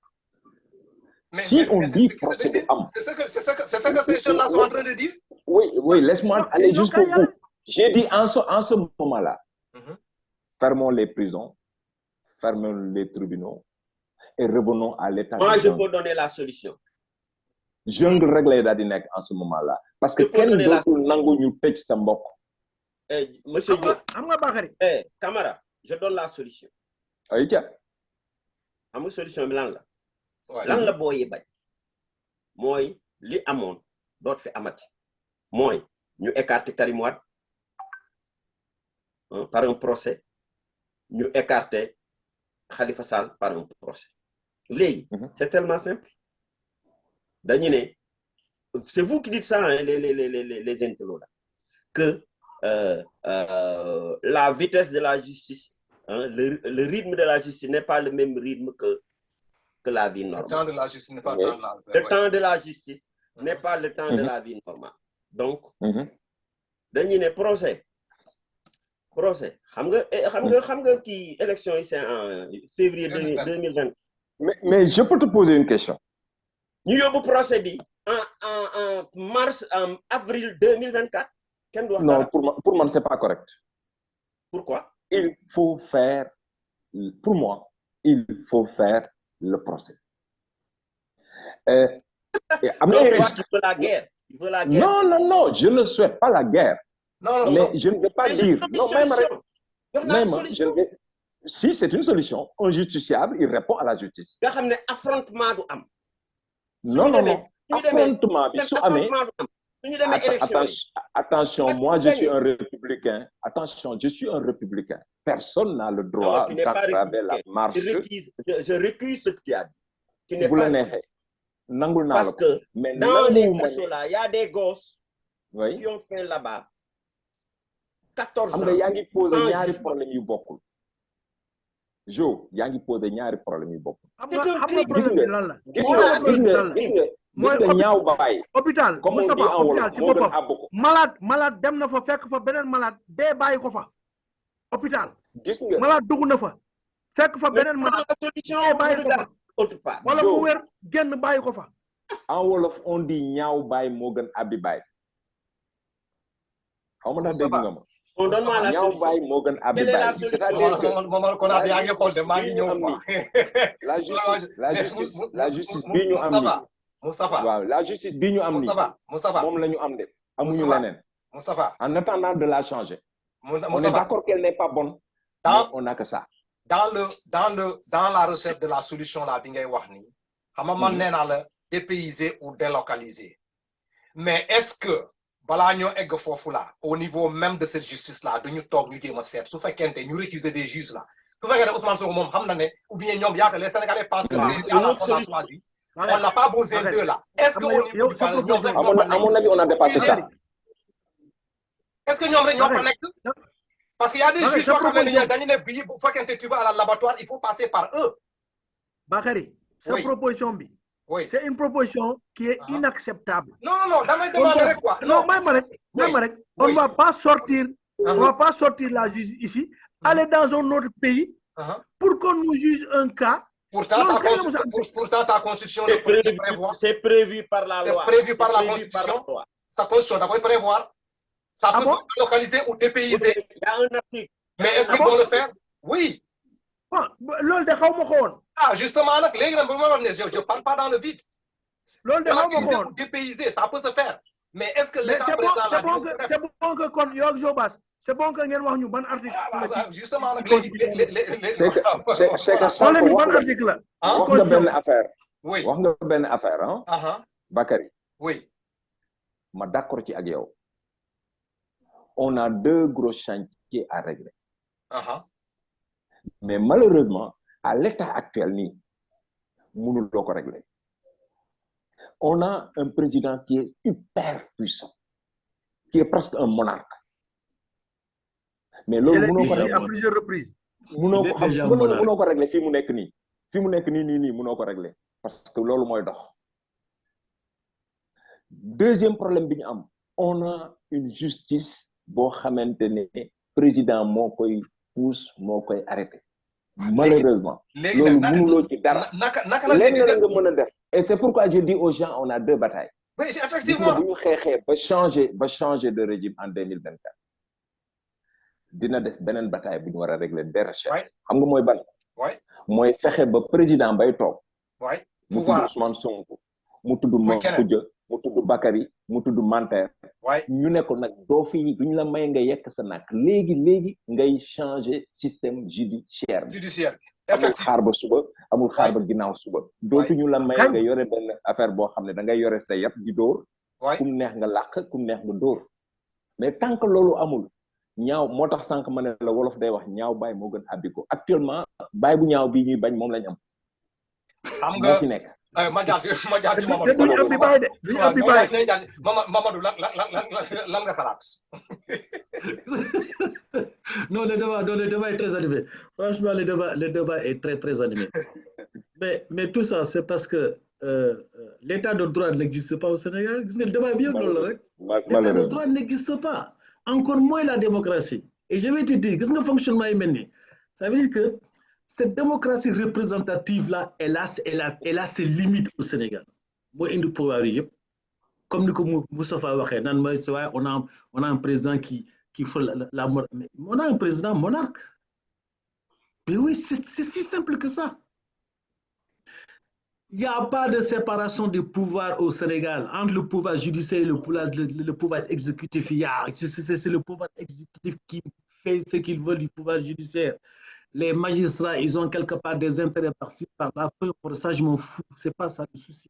Si on dit procès du am, c'est ce que ces gens-là sont en train de dire. oui, laisse-moi aller jusqu'au bout. J'ai dit en ce moment-là, fermons les prisons, fermons les tribunaux et revenons à l'état. Moi, je peux donner la solution. Jungle réglé daal di nekk en ce moment-là. Parce que kenn dootul nangu ñu tëj sa mbokk. Monsieur Diop. Am nga Bakary. Camara, je donne la solution. Ay ca. Am nga solution bi lan la. Ouais. Lan la booyee bañ. Mooy li amoon doot fi amati. Mooy ñu écarter Karim Wade par un procès. Ñu écarter Khalifa Sall par un procès. Léegi, c'est tellement simple. Dañu ne, c'est vous qui dites ça, hein, les intellos là, que la vitesse de la justice, hein, le rythme de la justice n'est pas le même rythme que la vie normale. Le temps de la justice n'est pas le temps de la vie. Le temps de la justice n'est pas le temps de la vie normale. Donc, dañu ne procès. Xam nga qui élection yi c'est en février 2020. Mais je peux te poser une question. Ñu yóbbu procès bi en avril 2024. Kenn du wax Non, dara. pour moi, c'est pas correct. Pourquoi? Il faut faire, pour moi, il faut faire le procès. Donc, toi, tu veux la guerre. Tu veux la guerre. Non, je ne souhaite pas la guerre. Non, Mais je ne vais pas dire. Non, même, solution. si c'est une solution, un justiciable, il répond à la justice. Nga xam ne affrontement du am. Non. Affrontement, bi su amee. Suñu demee élection yi. Attention, moi je suis un républicain. Attention, je suis un républicain. Personne n'a le droit d'entraver la marche. Je récuse ce que tu as dit. Tu n'es Bu pas la neexee. Nangul naa la parce ko. que Mais dans les nanguwuma cachot là, il y a des gosses oui. qui ont fait là-bas 14 Xam ans. nga yaa ngi posé sans ñaari jugement. problème yu bokkul. Jo, yaa ngi posé ñaari problème yu bokkul. C'est un crime. Gis nga lan la. gis nga ñaaw baay. Hôpital Comme on dit Moustapha en hôpital wolof ci moo gën boppam àbb ko. malade dem na fa fekk fa beneen malade dee bàyyi ko fa hôpital Gis nga malade dugg na fa fekk fa beneen Mais malade la solution, dee on bàyyi ko fa regarde autre part. wala Joe. mu wér génn bàyyi ko fa. en wolof on dit ñaaw baay moo gën àbbi baay. Xaw ma ndax dégg nga ma. On donne-moi la ñaaw solution. baay moo gën àbbi Quelle est la baay. solution? C'est-à-dire que Maman Konaté yaa ngi xool de maa ngi ñëw quoi. la justice bii ñu am ni Moustapha. waaw la justice bii ñu am ni Moustapha. moom la ñu am de amuñu Moustapha. leneen. Moustapha. En attendant de la changer. On est Moustapha. d'accord qu'elle n'est pas bonne. Dans- Mais on n'a que ça. Dans la recette de la solution là bi ngay wax ni xam nga man nee naa la dépayser ou délocaliser mais est-ce que balaa ñoo egg foofu là au niveau même de cette justice là duñu toog ñu jéem a seet su fekkente ñu récuser des juges là su fekkee ne Ousmane Sonko moom xam na ne ou bien ñoom yaakaar les Sénégalais pensent que c'est une la autre qu'on a choisi on n'a pas besoin d'eux là est-ce que au niveau du palais ñoom rek À mon avis, on a dépassé ça. est-ce que ñoom rek ñoo fa nekk parce qu'il y a des juges yoo xam ne dañu ne bii bu fekkente tu vas à l'abattoir il faut passer par eux. Bakary sa Oui. proposition bi Oui. c'est une proposition qui est inacceptable. Non, damay demander rek quoi. Non, même rek, on va pas sortir, on va pas sortir la justice ici, aller dans un autre pays pour qu'on nous juge un cas. Pourtant, ta constitution le prévoit. C'est prévu par la loi. C'est prévu par la constitution. Sa constitution doit prévoir. Ça peut se localiser ou dépayser. Il y a un article. Mais est-ce qu'ils vont le faire? Oui. Loolu de xaw ma ko woon. Ah, justement, nag léegi nag bu ma wax ne je parle pas dans le vide. Loolu de xaw ma ko woon. Dépayser, ça peut se faire. Mais est-ce que l'État c'est présent bon que kon yow ak Jobas c'est bon que ngeen wax ñu ban article. Justement nag léegi c'est que sànq ban article la. wax nga benn affaire. Oui. wax nga benn affaire ah. Bakary. Oui. ma d'accord ci ak yow. On a 2 gros chantiers à régler. Mais malheureusement, à l'état actuel, nous ne pouvons pas régler. On a un président qui est hyper puissant, qui est presque un monarque. Mais là, nous à plusieurs reprises. Nous ne pouvons pas régler. Si nous ne pouvons pas régler. Parce que c'est ce que deuxième problème, on a une justice boo xamante ne président moo koy pousse moo koy arrêté malheureusement loolu mënuloo ci dara léegi la nga mën a def et c'est pourquoi je dis aux gens on a 2 batailles. Oui, effectivement. bu ñu xeexee ba changer de régime en 2024 dina def beneen bataille bu ñu war a régler dès recherche xam nga mooy ban mooy fexe ba président bay toog mu tudd Ousmane Sonko mu tudd Makhoudia mu tudd Bakary mu tudd Manter ñu ne ko nag doo fi duñ la may nga yekk sa nak léegi ngay changer système judiciaire amul xaar ba suba amul xaar ba ginnaaw suba dootuñu la may nga yore benn affaire boo xam ne da ngay yore sa yat di dóor kum neex nga làq kum neex nga dóor mais tant que loolu amul ñaaw moo tax sànq ma ne la wolof day wax ñaaw baay moo gën abiko actuellement baay bu ñaaw bii ñuy bañ moom lañ am moo fi nekk ma jaar ci Mamadou. duñu am bi baay de duñu am bi baay. Mamadou lan nga xalaat. Non, le débat est très animé. Franchement, le débat est très, très animé. Mais tout ça, c'est parce que l'état de droit n'existe pas au Sénégal. Le débat est bien l'état de droit n'existe pas. Encore moins la démocratie. Et je vais te dire, qu'est-ce que le fonctionnement est mené? Ça veut dire que cette démocratie représentative-là, elle a ses limites au Sénégal. Moi, comme Moustapha Waché, on a un président qui fait on a un président monarque. Mais oui, c'est si simple que ça. Il n'y a pas de séparation des pouvoirs au Sénégal entre le pouvoir judiciaire et le pouvoir exécutif. C'est le pouvoir exécutif qui fait ce qu'il veut du pouvoir judiciaire. Les magistrats, ils ont quelque part des intérêts par-ci, par-là. Pour ça, je m'en fous. Ce n'est pas ça le souci.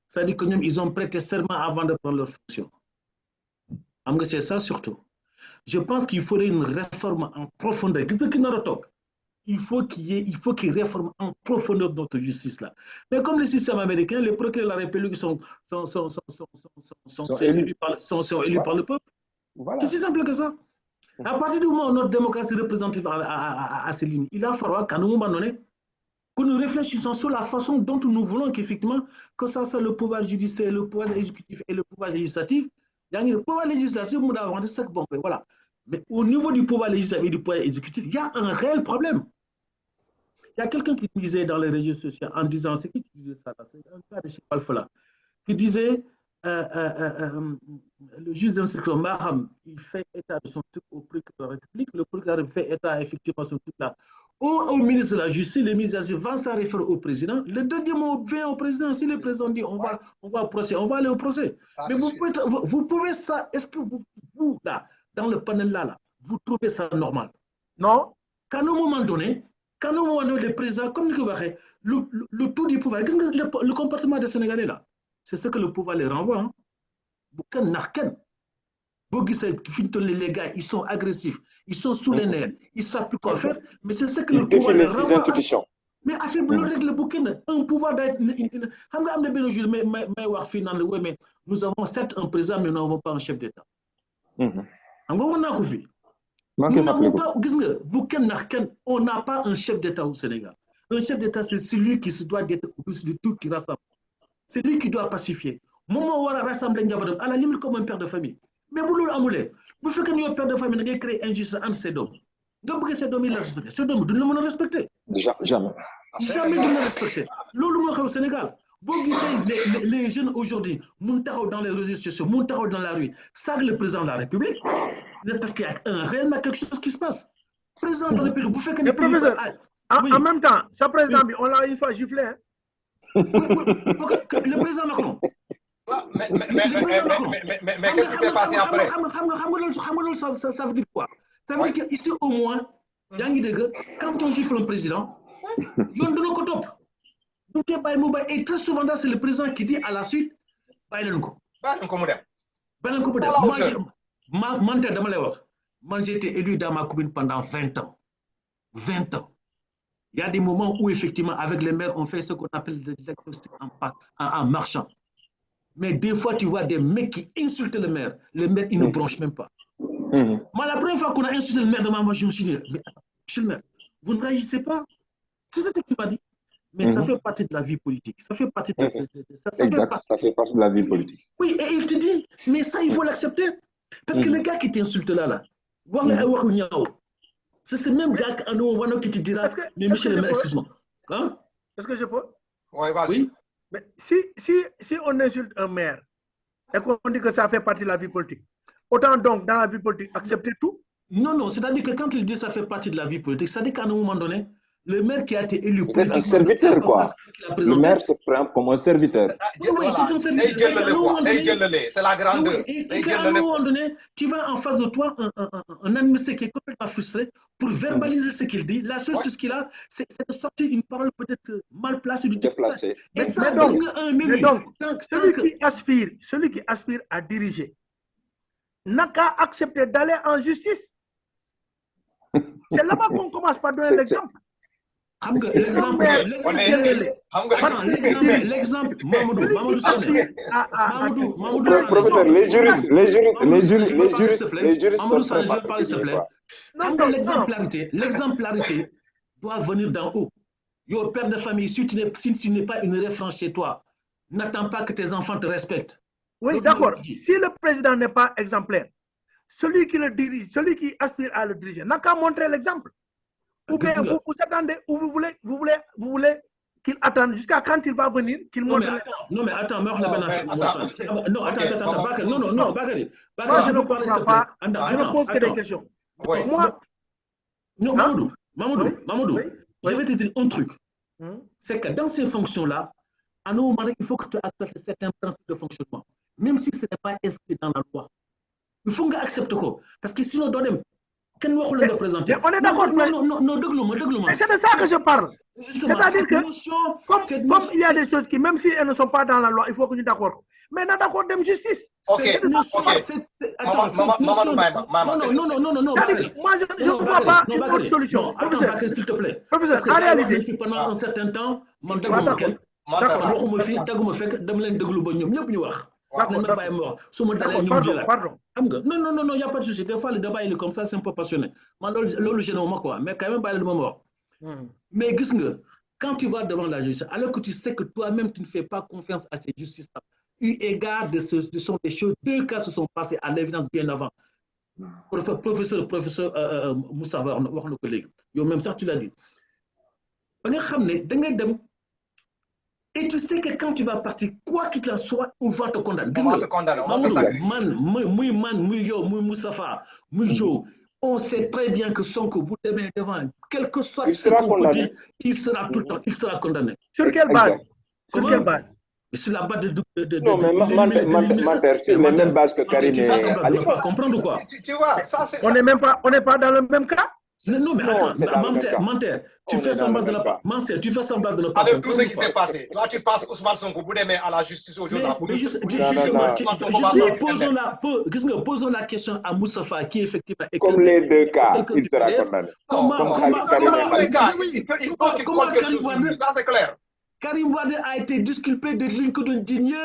Ça dit qu'ils ont prêté serment avant de prendre leur fonction. C'est ça surtout. Je pense qu'il faudrait une réforme en profondeur. Il faut qu'il réforme en profondeur notre justice là. Mais comme le système américain, les procureurs de la République sont élus par le peuple. Voilà. C'est si simple que ça. À partir du moment où notre démocratie représentative à ces lignes, il va falloir qu'à un moment donné, que nous réfléchissions sur la façon dont nous voulons qu'effectivement, que ça soit le pouvoir judiciaire, le pouvoir exécutif et le pouvoir législatif. Le pouvoir législatif, bon, voilà. Mais au niveau du pouvoir législatif et du pouvoir exécutif, il y a un réel problème. Il y a quelqu'un qui disait dans les réseaux sociaux, en disant, c'est qui disait ça, c'est un gars de chez Alpha, qui disait, le juge d'instruction Maham, il fait état de son truc au procureur de la République, le procureur fait état effectivement de son truc là au ministre de la Justice, le ministre de la Justice va s'en référer au président, le deuxième mot vient au président, si le président dit on va au procès, on va aller au procès. Ça, mais vous pouvez ça, est-ce que vous là, dans le panel là, vous trouvez ça normal? Non. Qu'à un moment donné, le président, comme le taux du pouvoir, qu'est-ce que le comportement des Sénégalais là? C'est ce que le pouvoir les renvoie. Hein? Les gars, ils sont agressifs, ils sont sous les nerfs, ils ne savent plus quoi faire, mais c'est ce que le pouvoir les renvoie. Mais un pouvoir d'être. Nous avons certes un président, mais nous n'avons pas un chef d'État. On n'a pas un chef d'État au Sénégal. Un chef d'État, c'est celui qui se doit d'être au-dessus de tout, qui rassemble. C'est lui qui doit pacifier. Moment où on rassemble à la limite comme un père de famille. Mais vous l'avez vous faites qu'un père de famille qui crée injustice entre ses hommes. Donc, ces hommes, ils le respectent. Ces hommes, nous ne respecter. Jamais. Jamais de le respecter. L'autre, au Sénégal, les jeunes aujourd'hui, Montaro dans les réseaux sociaux, Montaro dans la rue, ça le président de la République, parce qu'il y a réellement quelque chose qui se passe. président de la République, vous faites que... Le professeur, en même temps, sa président, on l'a une fois giflé. Hein? Le président Macron. Mais qu'est-ce qui s'est passé après? Ça veut dire quoi? Ça veut dire qu'ici, au moins, quand on gifle un président, il y a de top. Et très souvent, c'est le président qui dit à la suite, moi, j'ai été élu dans ma commune pendant 20 ans. 20 ans. Il y a des moments où, effectivement, avec les maires, on fait ce qu'on appelle le diagnostic en marchant. Mais des fois, tu vois des mecs qui insultent le maire. Le maire, il ne bronche même pas. Moi, la première fois qu'on a insulté le maire de ma voix, je me suis dit, mais monsieur le maire, vous ne réagissez pas. C'est ça qu'il m'a dit. Mais ça fait partie de la vie politique. Ça fait partie de, ça fait partie de la vie politique. Oui, et il te dit, mais ça, il faut l'accepter. Parce que le gars qui t'insulte là, c'est ce même gars qui te dira, mais monsieur le maire, excuse-moi. Hein? Est-ce que je peux? Oui, vas-y. Oui. Mais si on insulte un maire et qu'on dit que ça fait partie de la vie politique, autant donc dans la vie politique accepter tout? Non, c'est-à-dire que quand il dit que ça fait partie de la vie politique, ça dit qu'à un moment donné, le maire qui a été élu c'est un serviteur, quoi. Le maire se prend comme un serviteur. Oui, c'est un serviteur. C'est la grandeur. Et à un moment donné, tu vas en face de toi un administré qui est complètement frustré pour verbaliser ce qu'il dit. La seule chose qu'il a, c'est de sortir une parole peut-être mal placée du déplacée. Mais donc, celui qui aspire à diriger n'a qu'à accepter d'aller en justice. C'est là-bas qu'on commence par donner l'exemple. L'exemple, Mamadou Sané. Professeur, les juristes, Mamadou Sané, je parle s'il te plaît. L'exemplarité doit venir d'en haut. Yo, père de famille, si tu n'es pas une référence chez toi, n'attends pas que tes enfants te respectent. Oui, d'accord. Si le président n'est pas exemplaire, celui qui le dirige, celui qui aspire à le diriger, n'a qu'à montrer l'exemple. Ou bien vous attendez, ou vous voulez qu'il attende jusqu'à quand il va venir, qu'il montre l'exemple. Non, mais attends, Bakary. Moi, je ne comprends pas. Je ne pose que des questions. Oui. Moi, non, Mamadou, je vais te dire un truc. C'est que dans ces fonctions-là, à un moment donné, il faut que tu acceptes certains principes de fonctionnement, même si ce n'est pas inscrit dans la loi. Il faut que tu acceptes quoi. Parce que sinon, mais on est d'accord. Non, c'est de ça que je parle. C'est-à-dire que, comme il y a des choses qui, même si elles ne sont pas dans la loi, il faut que nous d'accord. Mais nous d'accord de justice. Ok. Non. Moi, je ne vois pas une autre solution. Attends, s'il te plaît. Professeur, en réalité. Pendant un certain temps, Pardon. Non, il n'y a pas de souci. Des fois, le débat il est comme ça, c'est un peu passionné. Mais quand même, pas le moment. Mais quand tu vas devant la justice, alors que tu sais que toi-même, tu ne fais pas confiance à cette justice-là, eu égard de ce sont des choses, 2 cas se sont passés à l'évidence bien avant. Professeur Moussa, nos collègues, même ça, tu l'as dit. Et tu sais que quand tu vas partir, quoi qu'il en soit, on va te condamner. On va te condamner, on va te sacrifier. Moustapha, on sait très bien que Sonko, vous devez devant, quel que soit ce qu'on peut dire, il sera tout le temps, il sera condamné. Sur quelle base? Sur quelle base? Sur la base de non, mais Manter, sur les mêmes bases que Karim et Khalifa. Comprendre quoi? Tu vois, ça c'est... On n'est pas dans le même cas? Non, mais attends, Manter, tu fais semblant de ne pas. Manter, tu fais semblant de ne pas. Avec tout ce qui s'est passé, toi tu penses Ousmane Sonko, vous devez à la justice aujourd'hui. Posons la question à Moustapha qui effectivement est. Comme les 2 cas, il sera condamné. Comment quelque chose, ça c'est clair. Karim Wade a été disculpé de Lincoln Digne,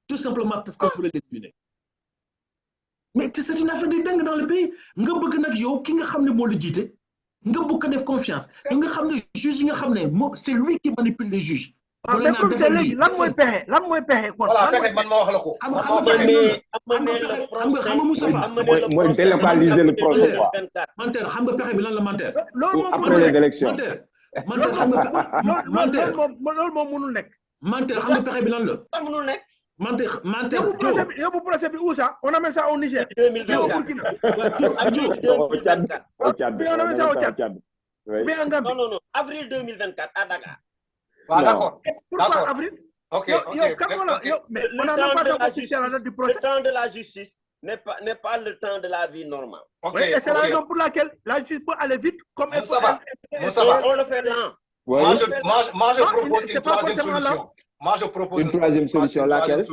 tout simplement parce qu'on voulait l'éliminer. Mais c'est une affaire de dingue dans le pays. Nga bëgg nak yow ki nga xamné mo la jité nga bëgg def confiance nga xamné juge nga xamné c'est lui qui manipule les juges. Mais comme c'est lui lan moy pexé kon. Voilà pexé man ma wax la ko. xam nga Moustapha moy délocaliser le procès quoi. Manter xam nga pexé bi lan la Manter. Après les élections. Manter xam nga loolu moom mënul nekk. Manter xam nga pexé bi lan la. mënul nekk. Vous procès où ça? On amène ça au Niger. 2024. On amène ça au Tchad. Non. Avril 2024 à Dakar. Ah, d'accord. Pourquoi avril? Ok. Mais on n'a même pas officiel à la date du procès. Le temps de la justice n'est pas le temps de la vie normale. Okay, et c'est la raison pour laquelle la justice peut aller vite comme elle peut. On le fait lent. Moi, je propose une troisième solution. Moi, je propose une troisième solution. Laquelle?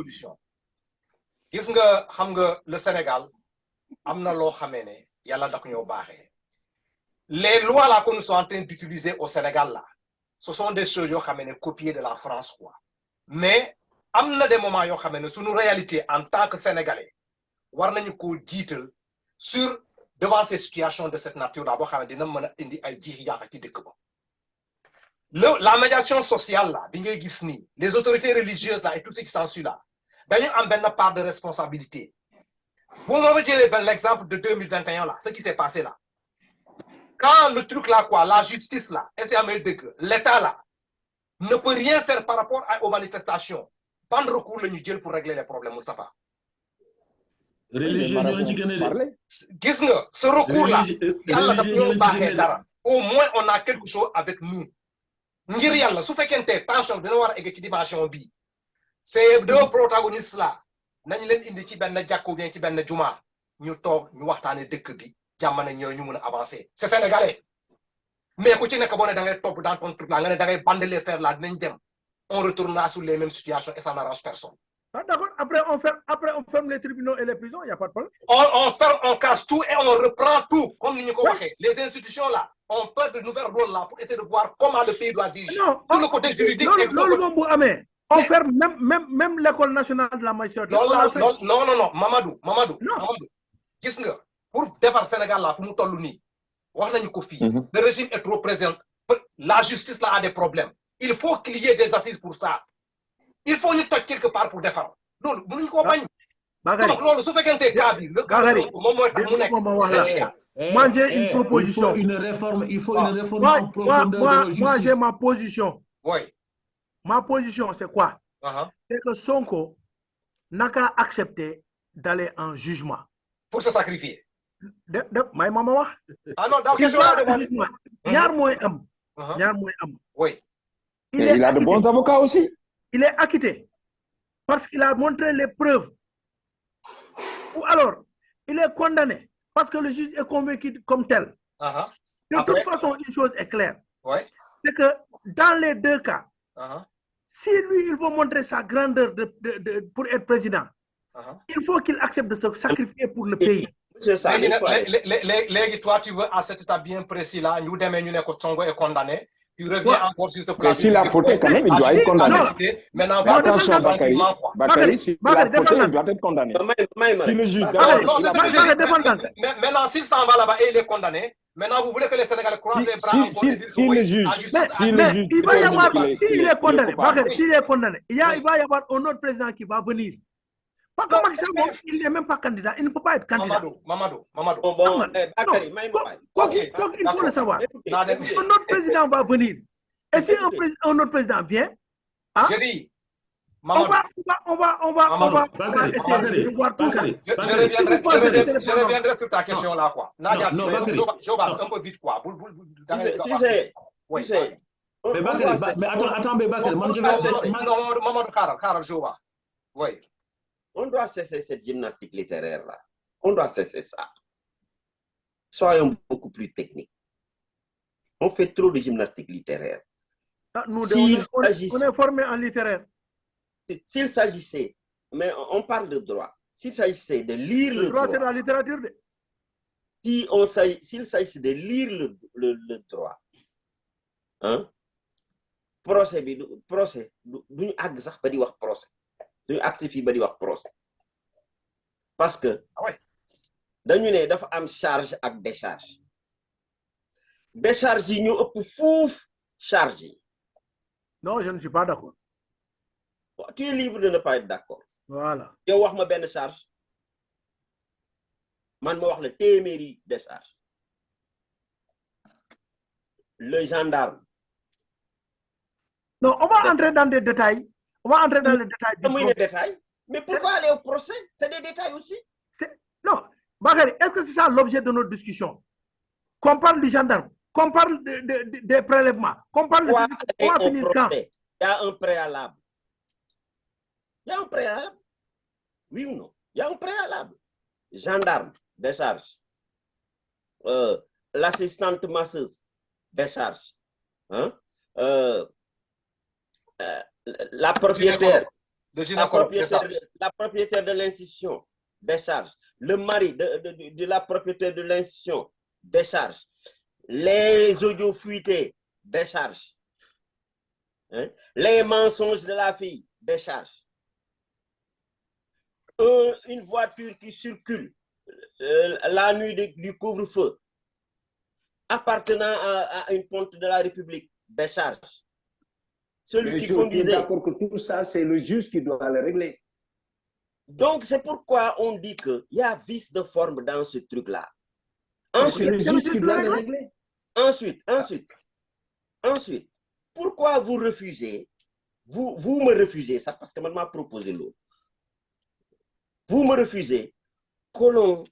Gis nga xam nga le Sénégal am na loo xamee ne yàlla da ko ñoo baaxee. Les lois là que nous sommes en train d'utiliser au Sénégal là, ce sont des choses yoo xamee ne copiées de la France quoi. Mais am na des moments yoo xamee ne suñu réalité en tant que Sénégalais war nañu ko jiital sur devant ces situations de cette nature là boo xam ne dina mën a indi ay jiixi jaaxa ci dëkk ba. La médiation sociale là bi ngay gis nii les autorités religieuses là et tout ce qui s'ensuit là dañu am benn part de responsabilité. Vous m'avez dit l'exemple de 2021 là, ce qui s'est passé là. Quand le truc là quoi, la justice là, l'État là ne peut rien faire par rapport aux manifestations. Pas de recours le Niger pour régler les problèmes, Moustapha. Religieux, gis nga ce recours là, au moins on a quelque chose avec nous. Ngir yalla su fekkente tension dina wara egg ci dimension bi. Ces deux protagonistes là nañ leen indi ci benn jàkku bien ci benn juma ñu toog ñu waxtaane dëkk bi jàmmane ñooy ñu mën a avancer c'est sénégalais mais ku ci nekk boo ne da ngay topp dans ton truc là nga ne da ngay bandeler faire là dinañ dem on retournera sur les mêmes situations et ça n'arrange personne. Ah, d'accord, après on ferme les tribunaux et les prisons, il n'y a pas de problème. On ferme, on casse tout et on reprend tout comme nous les institutions là on perd de nouvelles rôles là pour essayer de voir comment le pays doit diriger. Non, tout le côté juridique et tout le côté... On ferme même l'école nationale de la magistrature. Non, Mamadou. Gis nga pour défendre Sénégal là pour mu tollu ni wax nañu ko fi. Le régime est trop présent. La justice là a des problèmes. Il faut qu'il y ait des assises pour ça. Il faut ñu toj quelque part pour défendre. Loolu mënuñ ko bañ. Donc loolu su fekkente cas bi le moom mooy tax mu nekk. Moi j'ai une proposition. Il faut une réforme en profondeur de la justice. Moi j'ai ma position. Oui. Ma position, c'est quoi? C'est que Sonko n'a qu'à accepter d'aller en jugement. Pour se sacrifier. Ma maman. Ah non, donc oui. Il a de bons avocats aussi. Il est acquitté parce qu'il a montré les preuves. Ou alors, il est condamné parce que le juge est convaincu comme tel. De toute façon, une chose est claire. C'est que dans les deux cas, si lui, il veut montrer sa grandeur pour être président, il faut qu'il accepte de se sacrifier pour le pays. C'est ça. Toi, tu veux, à cet état bien précis là, nous demain, nous Sonko est condamné. Tu reviens encore sur ce plan. S'il a fauté, quand même, il doit être condamné. Maintenant, attention, Bakary, s'il a fauté, il doit être condamné. Si le juge. Maintenant, s'il s'en va là-bas et il est condamné, maintenant, vous voulez que les Sénégalais croient les bras encore si le juge. Mais il va y avoir, s'il est condamné, s'il est condamné, il va y avoir un autre président qui va venir. Pas comme Macky Sall, il n'est même pas candidat, il ne peut pas être candidat. Mamadou. Bakary, il faut le savoir. Un autre président va venir. Et si un autre président vient, je dis, on va essayer de voir tout ça. Je reviendrai sur ta question là, quoi. Jobas, un peu vite, quoi. Tu sais. Mais attends, Bakary, Mamadou Karal, Joba. Oui. On doit cesser cette gymnastique littéraire là. On doit cesser ça. Soyons beaucoup plus techniques. On fait trop de gymnastique littéraire. Nous, on est formés en littéraire. S'il s'agissait, mais on parle de droit, s'il s'agissait de lire le droit, c'est la littérature. S'il s'agissait de lire le droit, hein, procès, nous avons sax ba di wax procès. Nous actifions ba di wax procès. Parce que, dañu ne dafa am charge ak décharge. Décharge yi ñu ëpp fuuf charge yi. Non, je ne suis pas d'accord. Tu es libre de ne pas être d'accord. Voilà. Yow wax ma benn charge. Man ma wax la téeméeri décharge. Le gendarme. Non, on va entrer dans des détails. On va entrer dans les détails. Détails. Mais pourquoi aller au procès? C'est des détails aussi. Non, Bakary, est-ce que c'est ça l'objet de notre discussion? Qu'on parle du gendarme, qu'on parle des prélèvements, qu'on parle de Pourquoi ce aller on va au finir quand? procès? Il y a un préalable. Il y a un préalable. Oui ou non? Il y a un préalable. Gendarme, décharge. L'assistante masseuse, décharge. Hein? La propriétaire de l'institution, décharge. Le mari de la propriétaire de l'institution, décharge. Les audios fuités, décharge. Hein? Les mensonges de la fille, décharge. Une voiture qui circule la nuit du couvre-feu, appartenant à une ponte de la République, décharge. Celui qui conduisait. D'accord que tout ça, c'est le juge qui doit le régler. Donc, c'est pourquoi on dit qu'il y a vice de forme dans ce truc-là. Ensuite, le juge qui doit le régler. Ensuite, pourquoi vous refusez, vous me refusez ça, parce que maintenant m'a proposé l'autre. Vous me refusez que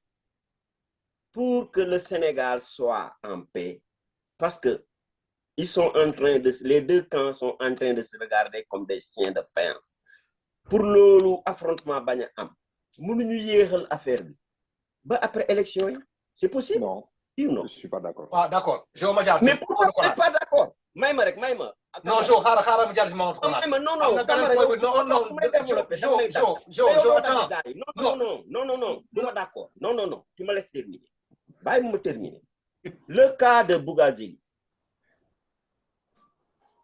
pour que le Sénégal soit en paix, parce que ils sont en train de, les deux camps sont en train de se regarder comme des chiens de faïence. Pour le affrontement bagna am, mënuñu yéexal affaire bi ba après élection, c'est possible? Non, oui ou non? je suis pas d'accord. Ah, d'accord. Mais pourquoi vous n'êtes pas d'accord? Maïma. Non, Jo, xaaral ma jaar si Mamadou Konaté. Non, attends. Non, d'accord. Non, tu me laisses terminer. Bàyyi ma terminer. Le cas de Bougazili.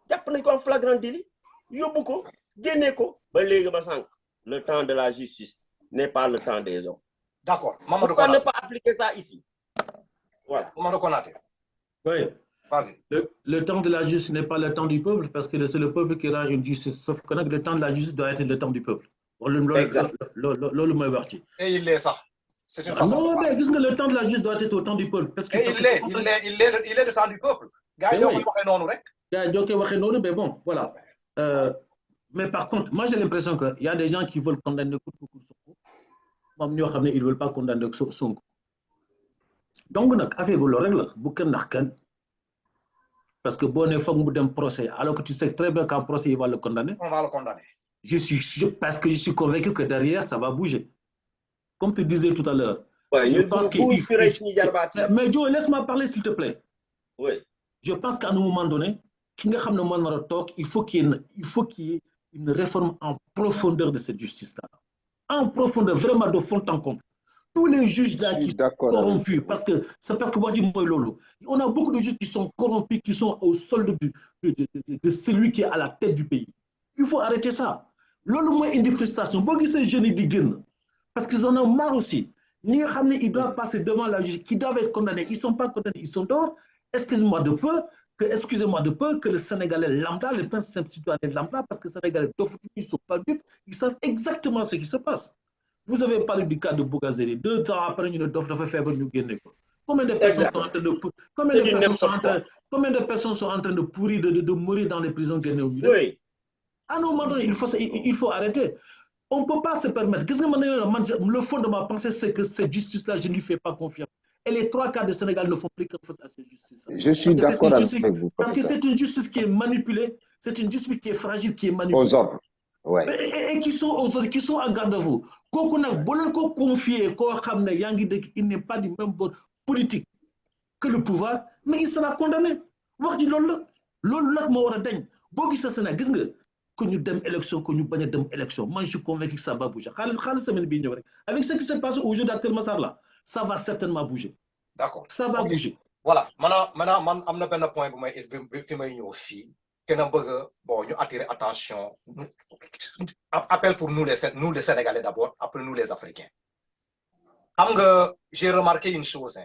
Jàpp nañ ko en flagrant délit, yóbbu ko, génne ko, ba léegi ba sànq. Le temps de la justice n'est pas le temps des hommes. D'accord. Mamadou Pourquoi Konaté. ne pas appliquer ça ici? Voilà. Mamadou Konaté. Oui. Vas-y. Le temps de la justice n'est pas le temps du peuple, parce que c'est le peuple qui rend une justice. Sauf que le temps de la justice doit être le temps du peuple. Exact. Et il l'est ça. C'est une façon. Non, mais le temps de la justice doit être au temps du peuple. Parce que, et il est le temps du peuple. Gars, il y a mais bon, voilà. Mais par contre, moi j'ai l'impression qu'il y a des gens qui veulent condamner Sonko. Ils ne veulent pas condamner Sonko. Donc, affaire de règle, parce que bon il faut que procès, alors que tu sais très bien qu'un procès il va le condamner. On va le condamner. Parce que je suis convaincu que derrière ça va bouger. Comme tu disais tout à l'heure. Ouais, je pense qu'il mais Joe, laisse-moi parler s'il te plaît. Oui. Je pense qu'à un moment donné, il faut qu'il y ait une réforme en profondeur de cette justice-là. En profondeur, vraiment de fond en comble. Tous les juges là qui sont corrompus, parce que c'est parce que moi je dis Lolo, on a beaucoup de juges qui sont corrompus, qui sont au solde de celui qui est à la tête du pays. Il faut arrêter ça. Lolo, moi, une frustration. Bon, ces jeunes ils parce qu'ils en ont marre aussi. Ils doivent passer devant la justice, qui doivent être condamnés. Ils ne sont pas condamnés, ils sont dehors. Excusez-moi de peu que le Sénégalais lambda, les principes citoyens lambda, parce que les Sénégalais ils ne sont pas dupes, ils savent exactement ce qui se passe. Vous avez parlé du cas de Bougazeli. 2 ans après, nous avons fait nous gagner. Combien de personnes sont en train de combien de personnes sont en train de pourrir, de mourir dans les prisons guinéennes au milieu? Oui. À un moment donné, il faut arrêter. On ne peut pas se permettre. Le fond de ma pensée, c'est que cette justice-là, je ne lui fais pas confiance. Et les 3 quarts du Sénégal ne font plus confiance à cette justice. Je suis d'accord avec vous. Parce que c'est une justice qui est manipulée, c'est une justice qui est fragile, qui est manipulée. Aux ordres. Ouais. Et qui sont aux ordres, qui sont en garde à vous. Il n'est pas du même bord politique que le pouvoir, mais il sera condamné. Que nous avons élection, que nous avons élection. Moi, je suis convaincu que ça va bouger. Avec ce qui s'est passé au jeu d'Atel-Massar là, ça va certainement bouger. D'accord. Ça va bouger. Voilà. Maintenant, je vais un point pour moi, que nous attirer attention. Appel pour nous les Sénégalais d'abord, après nous les Africains. J'ai remarqué une chose.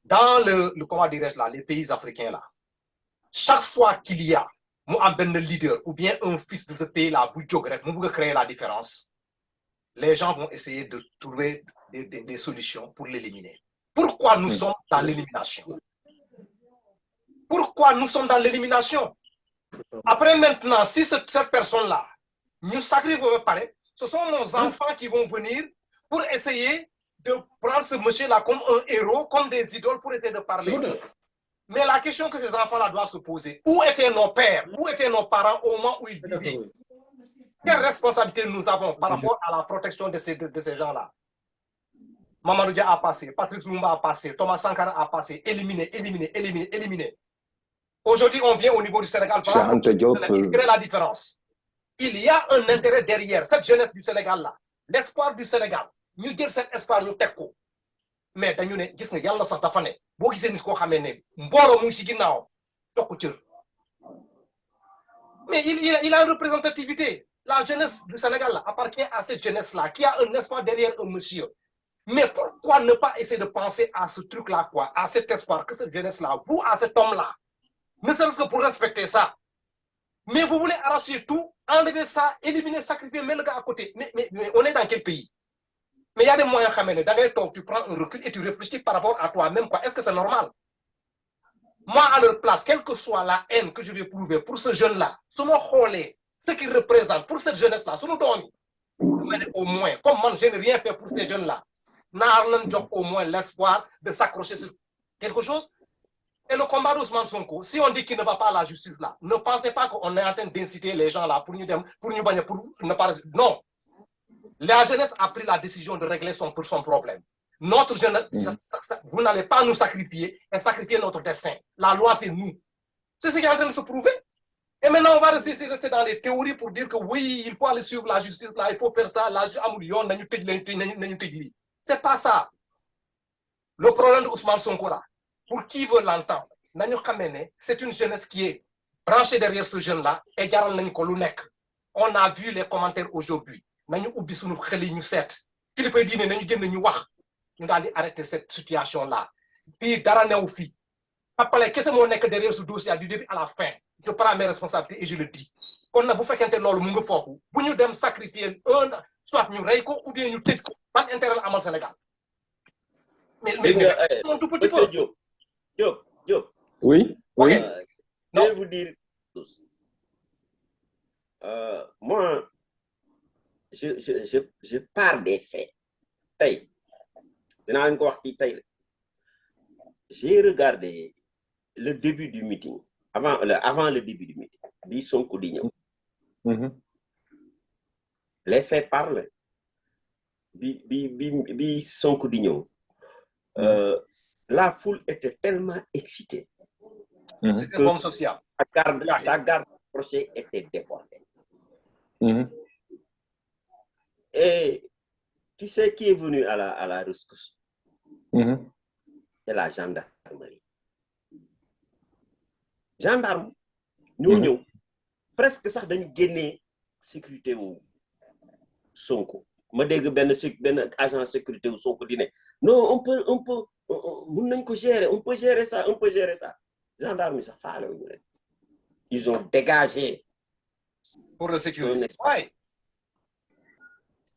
Dans comment dirais-je là, les pays africains là, chaque fois qu'il y a un leader ou bien un fils de ce pays-là, pour créer la différence, les gens vont essayer de trouver des solutions pour l'éliminer. Pourquoi nous sommes dans l'élimination? Pourquoi nous sommes dans l'élimination? Après maintenant, si cette personne-là nous sacrifie, Ce sont nos enfants qui vont venir pour essayer de prendre ce monsieur-là comme un héros, comme des idoles pour essayer de parler. Mais la question que ces enfants-là doivent se poser, où étaient nos pères, où étaient nos parents au moment où ils vivaient? Quelle responsabilité nous avons par rapport à la protection de ces gens-là? Mamadou Dia a passé, Patrice Lumumba a passé, Thomas Sankara a passé, éliminé. Aujourd'hui, on vient au niveau du Sénégal. Quelle est la différence? Il y a un intérêt derrière cette jeunesse du Sénégal-là, l'espoir du Sénégal. Nous dire cet espoir nous tekko. Mais dañu ne gis nga yalla sax dafa ne bo gisee nit ko xamé ne mbolo mu ci ginnaw tokku cër. Mais il a une représentativité. La jeunesse du Sénégal là appartient à cette jeunesse-là qui a un espoir derrière un monsieur. Mais pourquoi ne pas essayer de penser à ce truc-là, quoi, à cet espoir que cette jeunesse-là, vous, à cet homme-là, ne serait-ce que pour respecter ça. Mais vous voulez arracher tout, enlever ça, éliminer, sacrifier, mettre le gars à côté. Mais on est dans quel pays? Mais il y a des moyens quand même. Tu prends un recul et tu réfléchis par rapport à toi-même. Est-ce que c'est normal? Moi, à leur place, quelle que soit la haine que je vais prouver pour ce jeune-là, ce qu'il représente pour cette jeunesse-là, ce nous donne au moins, comme moi, je n'ai rien fait pour ces jeunes-là, au moins l'espoir de s'accrocher sur quelque chose. Et le combat d'Ousmane Sonko, si on dit qu'il ne va pas à la justice là, ne pensez pas qu'on est en train d'inciter les gens là pour ne pas... Non. La jeunesse a pris la décision de régler son problème. Notre jeunesse, vous n'allez pas nous sacrifier et sacrifier notre destin. La loi, c'est nous. C'est ce qui est en train de se prouver. Et maintenant, on va rester dans les théories pour dire que oui, il faut aller suivre la justice là, il faut faire ça, la justice. C'est pas ça. Le problème d'Ousmane Sonko là, pour qui veut l'entendre, c'est une jeunesse qui est branchée derrière ce jeune-là et on a vu les commentaires aujourd'hui. Il faut dire arrêter cette situation-là. Puis, qu'est-ce que derrière ce dossier du début à la fin? Je prends mes responsabilités et je le dis. On a bouffé quand nous devons sacrifier soit nous réco ou bien nous tête pas intérêt à mon Sénégal. Mais c'est un tout petit peu. Diop. Oui. Je vais vous dire tous. Moi, je pars des faits. J'ai regardé le début du meeting, avant le début du meeting, Sonko Digno. Les faits parlent. Sonko Digno. La foule était tellement excitée. C'était un bombe social. Sa garde procès était débordée. Et tu sais qui est venu à la rescousse? C'est la gendarmerie. Gendarme, nous, presque ça dañu génné sécurité au Sonko. Ma dégg ben agent sécurité au Sonko di né non on peut on peut gérer ça. Gendarme ça fallait. Ils ont dégagé pour le sécuriser. Ouais.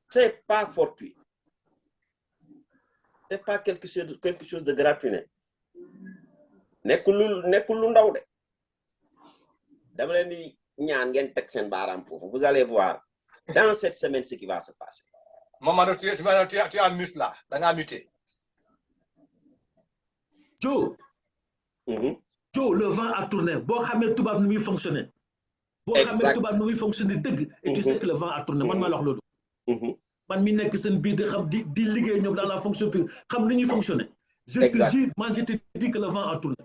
C'est pas fortuit. C'est pas quelque chose de gratuit. Nekul lu ndaw de. Dama len di ñaan ngeen tek sen baram fofu. Vous allez voir dans cette semaine ce qui va se passer. Maman, tu as mute là. Tu as muté. Joe. Joe, le vent a tourné. Bon, Hamel Toubab nous fonctionner. Bon, Hamel Toubab nous fonctionner. Et tu sais que le vent a tourné. Man, alors l'autre. Man, mi nek sen bi de xam di liggéey ñom dans la fonction publique. Xam ni ñuy fonctionner. Je te dis que le vent a tourné.